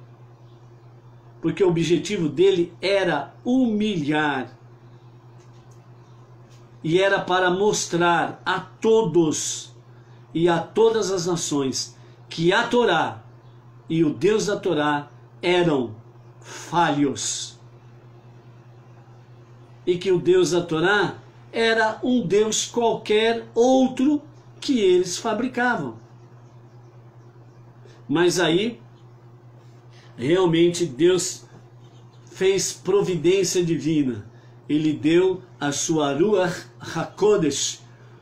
Porque o objetivo dele era humilhar. E era para mostrar a todos e a todas as nações que a Torá e o Deus da Torá eram falhos. E que o Deus da Torá era um Deus qualquer outro que eles fabricavam. Mas aí, realmente Deus fez providência divina. Ele deu a sua Ruach HaKodesh,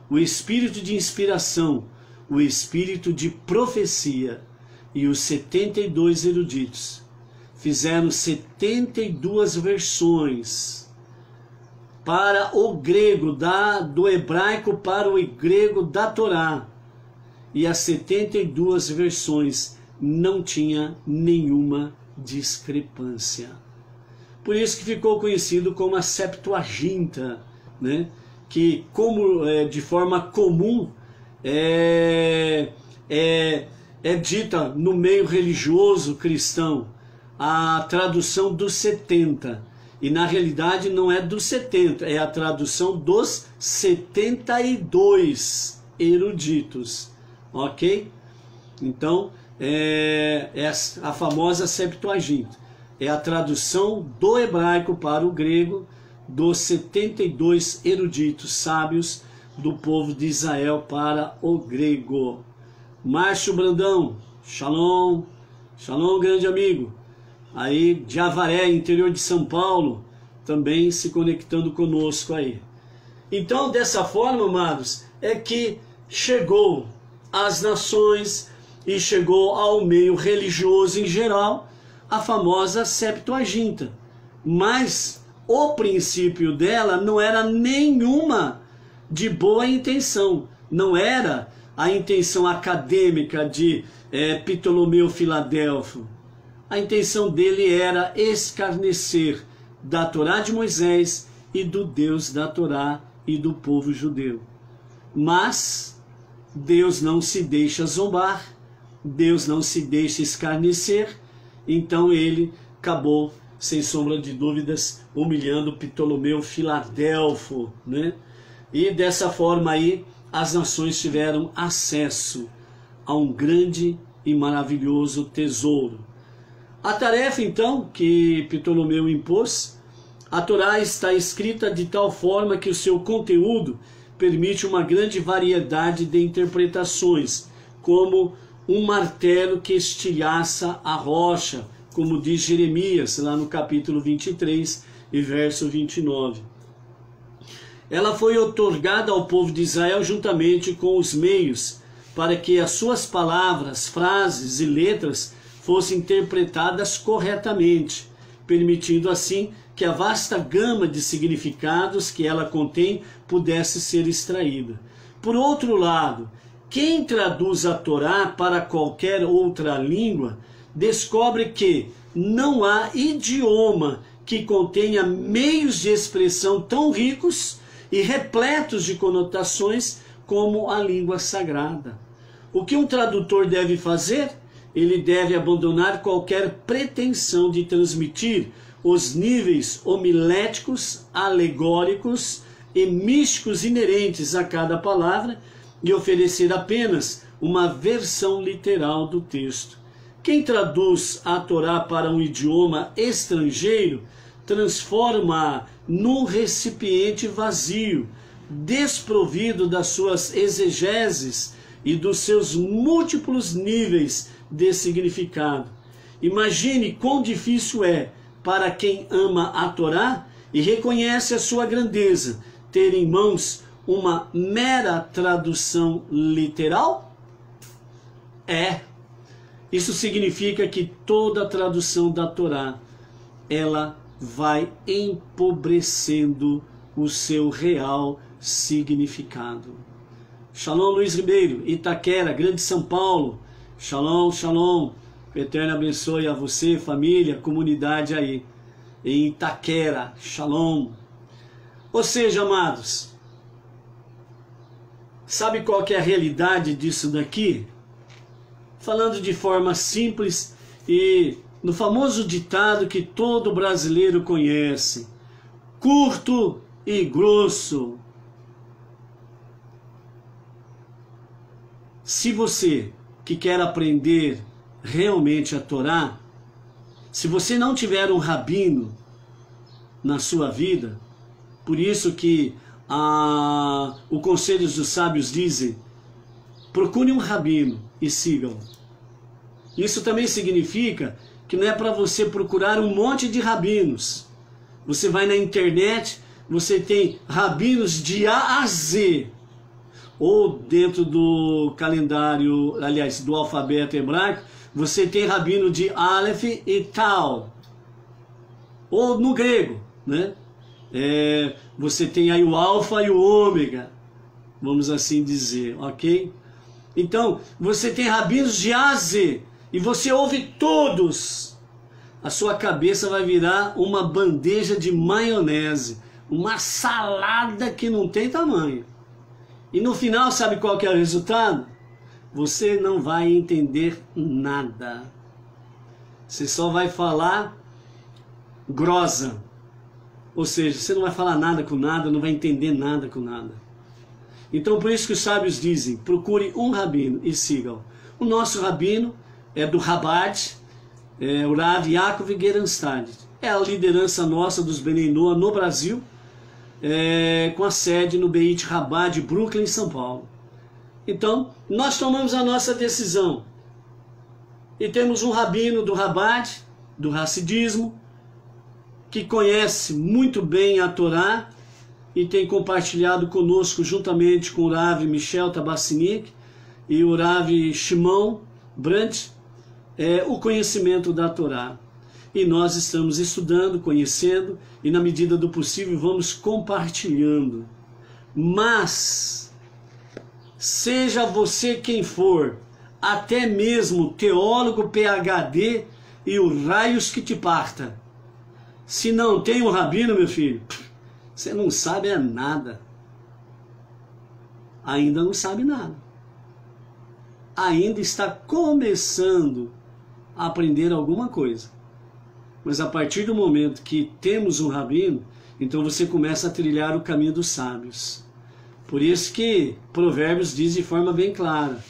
o espírito de inspiração, o espírito de profecia. E os 72 eruditos fizeram 72 versões para o grego, do hebraico para o grego da Torá. E as 72 versões não tinha nenhuma discrepância. Por isso que ficou conhecido como a Septuaginta, né? Que de forma comum é dita no meio religioso cristão a tradução dos 70. E na realidade não é dos 70, é a tradução dos 72 eruditos. Ok? Então, é a famosa Septuaginta. É a tradução do hebraico para o grego dos 72 eruditos sábios do povo de Israel para o grego. Márcio Brandão, shalom, shalom, grande amigo. Aí de Avaré, interior de São Paulo, também se conectando conosco aí. Então, dessa forma, amados, é que chegou às nações e chegou ao meio religioso em geral a famosa Septuaginta. Mas o princípio dela não era nenhuma de boa intenção. Não era a intenção acadêmica de Ptolomeu Filadelfo. A intenção dele era escarnecer da Torá de Moisés e do Deus da Torá e do povo judeu. Mas Deus não se deixa zombar, Deus não se deixa escarnecer, então ele acabou, sem sombra de dúvidas, humilhando Ptolomeu Filadelfo, né? E dessa forma aí, as nações tiveram acesso a um grande e maravilhoso tesouro. A tarefa, então, que Ptolomeu impôs, a Torá está escrita de tal forma que o seu conteúdo permite uma grande variedade de interpretações, como um martelo que estilhaça a rocha, como diz Jeremias, lá no capítulo 23 e verso 29. Ela foi outorgada ao povo de Israel juntamente com os meios, para que as suas palavras, frases e letras fossem interpretadas corretamente, permitindo assim que a vasta gama de significados que ela contém pudesse ser extraída. Por outro lado, quem traduz a Torá para qualquer outra língua descobre que não há idioma que contenha meios de expressão tão ricos e repletos de conotações como a língua sagrada. O que um tradutor deve fazer? Ele deve abandonar qualquer pretensão de transmitir os níveis homiléticos, alegóricos e místicos inerentes a cada palavra e oferecer apenas uma versão literal do texto. Quem traduz a Torá para um idioma estrangeiro transforma-a num recipiente vazio, desprovido das suas exegeses e dos seus múltiplos níveis de significado. Imagine quão difícil é para quem ama a Torá e reconhece a sua grandeza ter em mãos uma mera tradução literal? Isso significa que toda tradução da Torá, ela vai empobrecendo o seu real significado. Shalom, Luiz Ribeiro, Itaquera, Grande São Paulo. Shalom, shalom. O Eterno abençoe a você, família, comunidade aí em Itaquera. Shalom. Ou seja, amados, sabe qual que é a realidade disso daqui? Falando de forma simples e no famoso ditado que todo brasileiro conhece, curto e grosso. Se você que quer aprender realmente a Torá, se você não tiver um rabino na sua vida, por isso que o Conselho dos Sábios dizem, procure um rabino e sigam. Isso também significa que não é para você procurar um monte de rabinos. Você vai na internet, você tem rabinos de A a Z, ou dentro do calendário, aliás, do alfabeto hebraico, você tem rabino de Aleph e Tal, ou no grego, né? Você tem aí o alfa e o ômega, vamos assim dizer, ok? Então, você tem rabinos de A a Z, e você ouve todos, a sua cabeça vai virar uma bandeja de maionese, uma salada que não tem tamanho. E no final, sabe qual que é o resultado? Você não vai entender nada. Você só vai falar grosa. Ou seja, você não vai falar nada com nada, não vai entender nada com nada. Então, por isso que os sábios dizem, procure um rabino e sigam. O nosso rabino é do Chabad, o Rav Yaakov Gerenstad. É a liderança nossa dos Bnei Noah no Brasil, com a sede no Beit Chabad, Brooklyn, São Paulo. Então, nós tomamos a nossa decisão. E temos um rabino do Chabad, do Hassidismo, que conhece muito bem a Torá, e tem compartilhado conosco, juntamente com o Rav Michel Tabassinik e o Rav Shimon Brandt, o conhecimento da Torá. E nós estamos estudando, conhecendo, e na medida do possível vamos compartilhando. Mas, seja você quem for, até mesmo teólogo PhD e o raios que te parta, se não tem um rabino, meu filho, você não sabe nada. Ainda não sabe nada. Ainda está começando a aprender alguma coisa. Mas a partir do momento que temos um rabino, então você começa a trilhar o caminho dos sábios. Por isso que Provérbios diz de forma bem clara: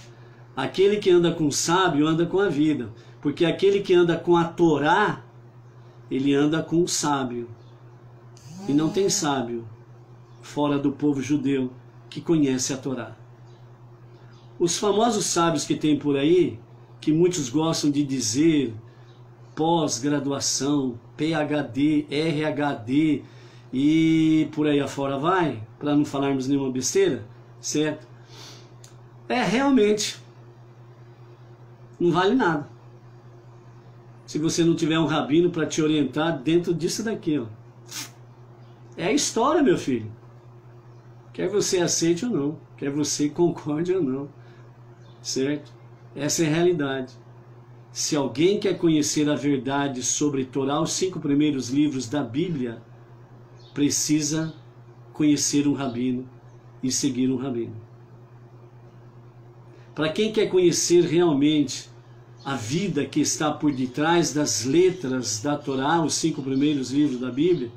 aquele que anda com o sábio anda com a vida, porque aquele que anda com a Torá, ele anda com o sábio. E não tem sábio fora do povo judeu que conhece a Torá. Os famosos sábios que tem por aí, que muitos gostam de dizer pós-graduação, PhD, RHD e por aí afora vai, para não falarmos nenhuma besteira, certo? Realmente não vale nada se você não tiver um rabino para te orientar dentro disso daqui, ó. É a história, meu filho. Quer você aceite ou não, quer você concorde ou não, certo? Essa é a realidade. Se alguém quer conhecer a verdade sobre Torá, os 5 primeiros livros da Bíblia, precisa conhecer um rabino e seguir um rabino. Para quem quer conhecer realmente a vida que está por detrás das letras da Torá, os 5 primeiros livros da Bíblia,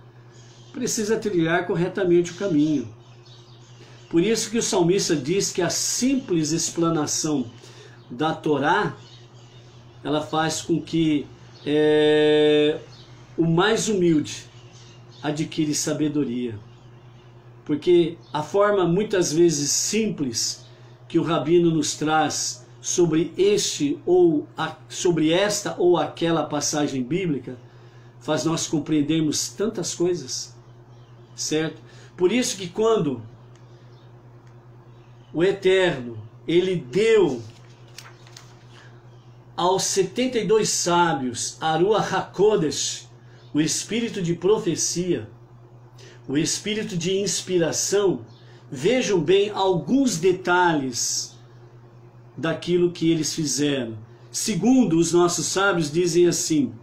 precisa trilhar corretamente o caminho. Por isso que o salmista diz que a simples explanação da Torá, ela faz com que o mais humilde adquire sabedoria. Porque a forma muitas vezes simples que o rabino nos traz sobre sobre esta ou aquela passagem bíblica faz nós compreendermos tantas coisas, certo? Por isso que quando o Eterno, ele deu aos 72 sábios a Ruach HaKodesh, o espírito de profecia, o espírito de inspiração, vejam bem alguns detalhes daquilo que eles fizeram. Segundo os nossos sábios, dizem assim: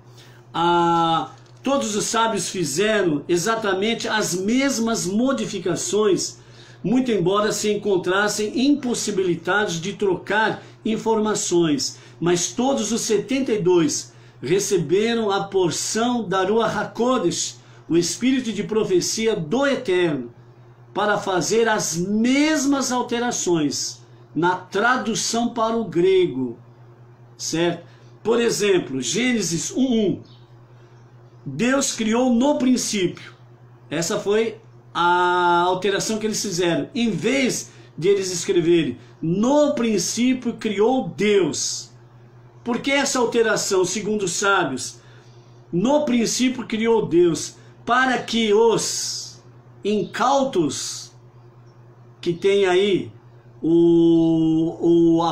todos os sábios fizeram exatamente as mesmas modificações, muito embora se encontrassem impossibilitados de trocar informações, mas todos os 72 receberam a porção da Ruach HaKodesh, o espírito de profecia do Eterno, para fazer as mesmas alterações na tradução para o grego, certo? Por exemplo, Gênesis 1:1, Deus criou no princípio. Essa foi a alteração que eles fizeram. Em vez de eles escreverem no princípio criou Deus. Por que essa alteração, segundo os sábios? No princípio criou Deus, para que os incautos que tem aí o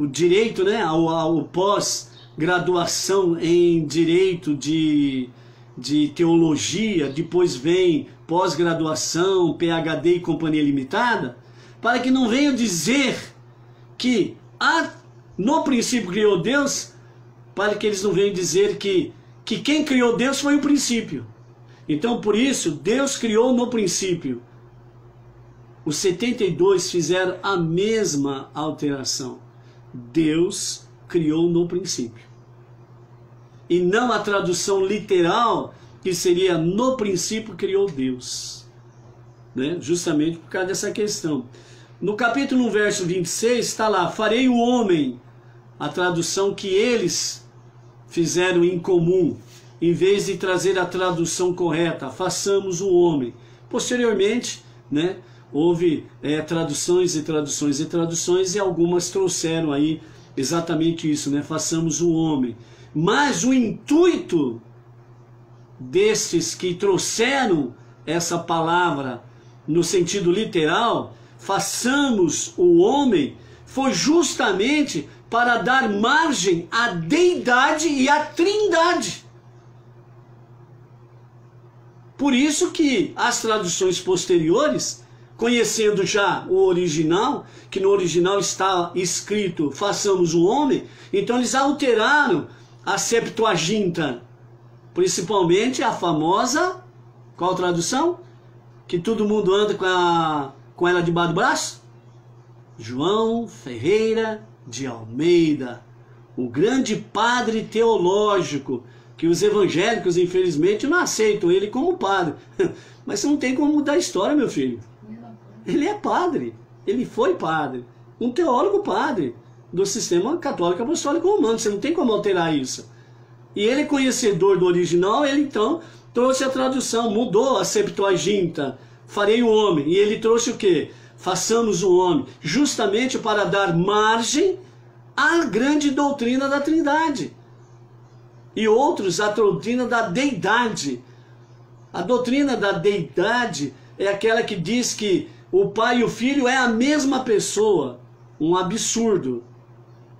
direito, né, o pós-graduação em direito de teologia, depois vem pós-graduação, PhD e companhia limitada, para que não venham dizer que no princípio criou Deus, para que eles não venham dizer que quem criou Deus foi o princípio. Então, por isso, Deus criou no princípio. Os 72 fizeram a mesma alteração. Deus criou no princípio. E não a tradução literal, que seria no princípio criou Deus. Né? Justamente por causa dessa questão. No capítulo 1, verso 26, está lá: farei o homem, a tradução que eles fizeram em comum, em vez de trazer a tradução correta, façamos o homem. Posteriormente, né, houve traduções e traduções e traduções, e algumas trouxeram aí exatamente isso, né, façamos o homem. Mas o intuito destes que trouxeram essa palavra no sentido literal, façamos o homem, foi justamente para dar margem à deidade e à trindade. Por isso que as traduções posteriores, conhecendo já o original, que no original está escrito façamos o homem, então eles alteraram a Septuaginta, principalmente a famosa, qual tradução? Que todo mundo anda com ela debaixo do braço? João Ferreira de Almeida, o grande padre teológico, que os evangélicos, infelizmente, não aceitam ele como padre. Mas você não tem como mudar a história, meu filho. Ele é padre, ele foi padre, um teólogo padre do sistema católico apostólico romano, você não tem como alterar isso. E ele, conhecedor do original, ele então trouxe a tradução, mudou a Septuaginta, farei o homem, e ele trouxe o quê? Façamos o homem, justamente para dar margem à grande doutrina da Trindade. E outros, a doutrina da deidade. A doutrina da deidade é aquela que diz que o Pai e o Filho é a mesma pessoa. Um absurdo.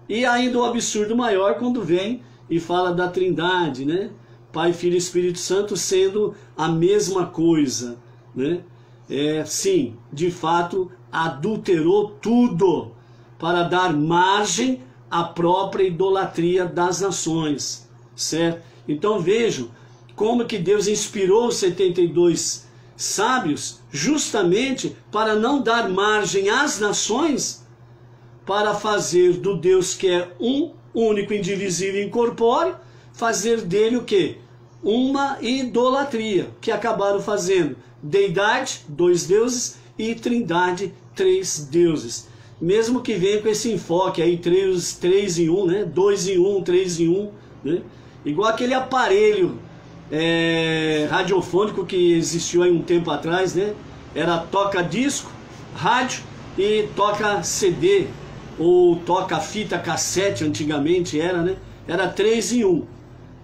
E ainda um absurdo maior quando vem e fala da Trindade, né? Pai, Filho e Espírito Santo sendo a mesma coisa, né? Sim, de fato, adulterou tudo para dar margem à própria idolatria das nações, certo? Então vejam como que Deus inspirou os 72 sábios justamente para não dar margem às nações, para fazer do Deus que é um, único, indivisível e incorpóreo, fazer dele o quê? Uma idolatria, que acabaram fazendo deidade, 2 deuses, e trindade, 3 deuses. Mesmo que venha com esse enfoque aí, 3 em 1, né? 2 em 1, 3 em 1, né? Igual aquele aparelho radiofônico que existiu aí um tempo atrás, né? Era toca-disco, rádio e toca-CD, ou toca-fita cassete, antigamente era, né? Era 3 em 1.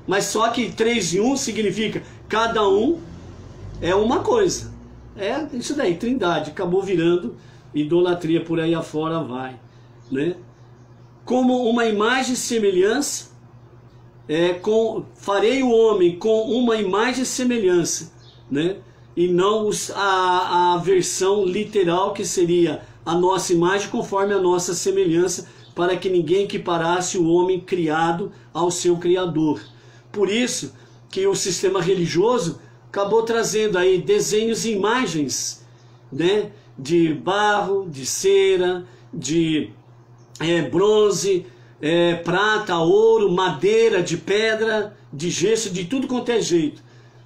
Mas só que 3 em 1 significa cada um é uma coisa. É isso daí, trindade. Acabou virando idolatria, por aí afora vai, né? Como uma imagem e semelhança, farei o homem com uma imagem e semelhança, né? E não a versão literal, que seria a nossa imagem conforme a nossa semelhança, para que ninguém equiparasse o homem criado ao seu Criador. Por isso que o sistema religioso acabou trazendo aí desenhos e imagens, né? De barro, de cera, de bronze, prata, ouro, madeira, de pedra, de gesso, de tudo quanto é jeito.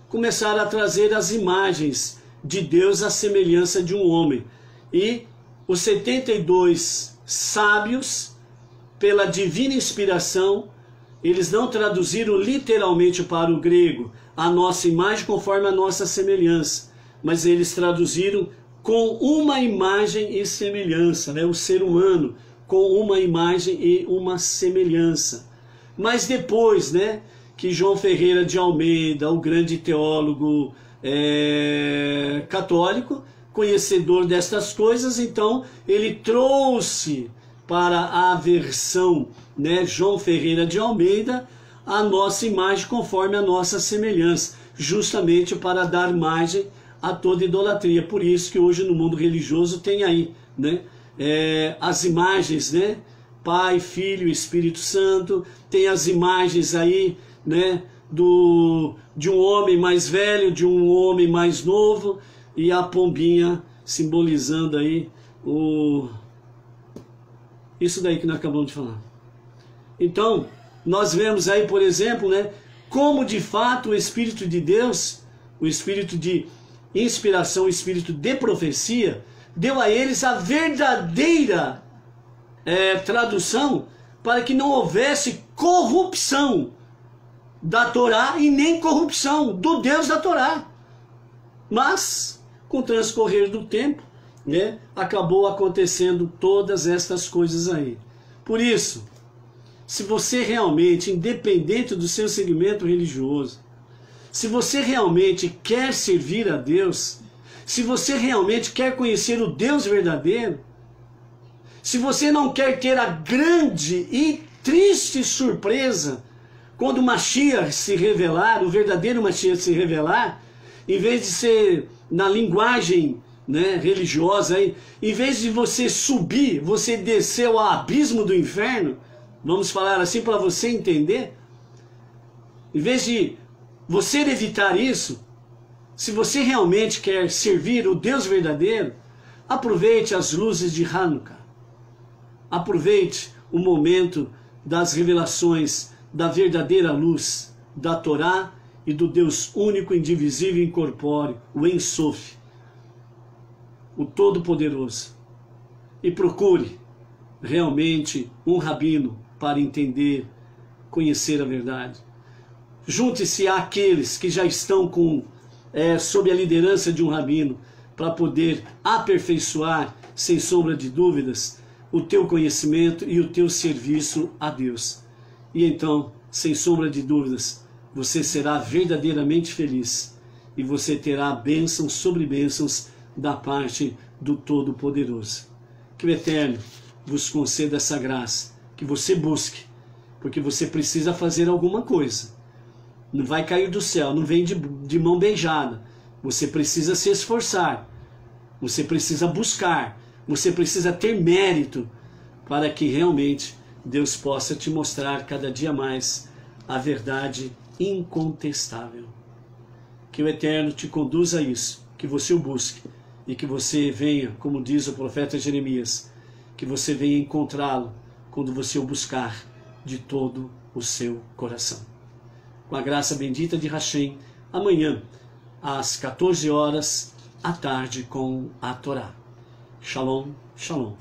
Começaram a trazer as imagens de Deus à semelhança de um homem. E os 72 sábios, pela divina inspiração, eles não traduziram literalmente para o grego a nossa imagem conforme a nossa semelhança, mas eles traduziram com uma imagem e semelhança, né? O ser humano com uma imagem e uma semelhança. Mas depois, né, que João Ferreira de Almeida, o grande teólogo católico, conhecedor destas coisas, então ele trouxe para a versão, né, João Ferreira de Almeida, a nossa imagem conforme a nossa semelhança, justamente para dar margem a toda idolatria. Por isso que hoje no mundo religioso tem aí, né, as imagens, né, Pai, Filho, Espírito Santo, tem as imagens aí, né, de um homem mais velho, de um homem mais novo, e a pombinha simbolizando aí isso daí que nós acabamos de falar. Então, nós vemos aí, por exemplo, né, como de fato o Espírito de Deus, o Espírito de inspiração, o Espírito de profecia, deu a eles a verdadeira tradução, para que não houvesse corrupção da Torá e nem corrupção do Deus da Torá. Mas, com o transcorrer do tempo, né, acabou acontecendo todas estas coisas aí. Por isso, se você realmente, independente do seu segmento religioso, se você realmente quer servir a Deus, se você realmente quer conhecer o Deus verdadeiro, se você não quer ter a grande e triste surpresa quando o Mashiach se revelar, o verdadeiro Mashiach se revelar, em vez de ser na linguagem, né, religiosa, em vez de você subir, você descer ao abismo do inferno, vamos falar assim para você entender, em vez de você evitar isso, se você realmente quer servir o Deus verdadeiro, aproveite as luzes de Hanukkah, aproveite o momento das revelações da verdadeira luz, da Torá e do Deus único, indivisível e incorpóreo, o En Sof, o Todo-Poderoso. E procure realmente um rabino para entender, conhecer a verdade. Junte-se àqueles que já estão sob a liderança de um rabino, para poder aperfeiçoar, sem sombra de dúvidas, o teu conhecimento e o teu serviço a Deus. E então, sem sombra de dúvidas, você será verdadeiramente feliz e você terá bênçãos sobre bênçãos da parte do Todo-Poderoso. Que o Eterno vos conceda essa graça, que você busque, porque você precisa fazer alguma coisa. Não vai cair do céu, não vem de mão beijada. Você precisa se esforçar, você precisa buscar, você precisa ter mérito para que realmente Deus possa te mostrar cada dia mais a verdade incontestável. Que o Eterno te conduza a isso, que você o busque e que você venha, como diz o profeta Jeremias, que você venha encontrá-lo quando você o buscar de todo o seu coração. Com a graça bendita de Hashem, amanhã, às 14 horas, à tarde, com a Torá. Shalom, shalom.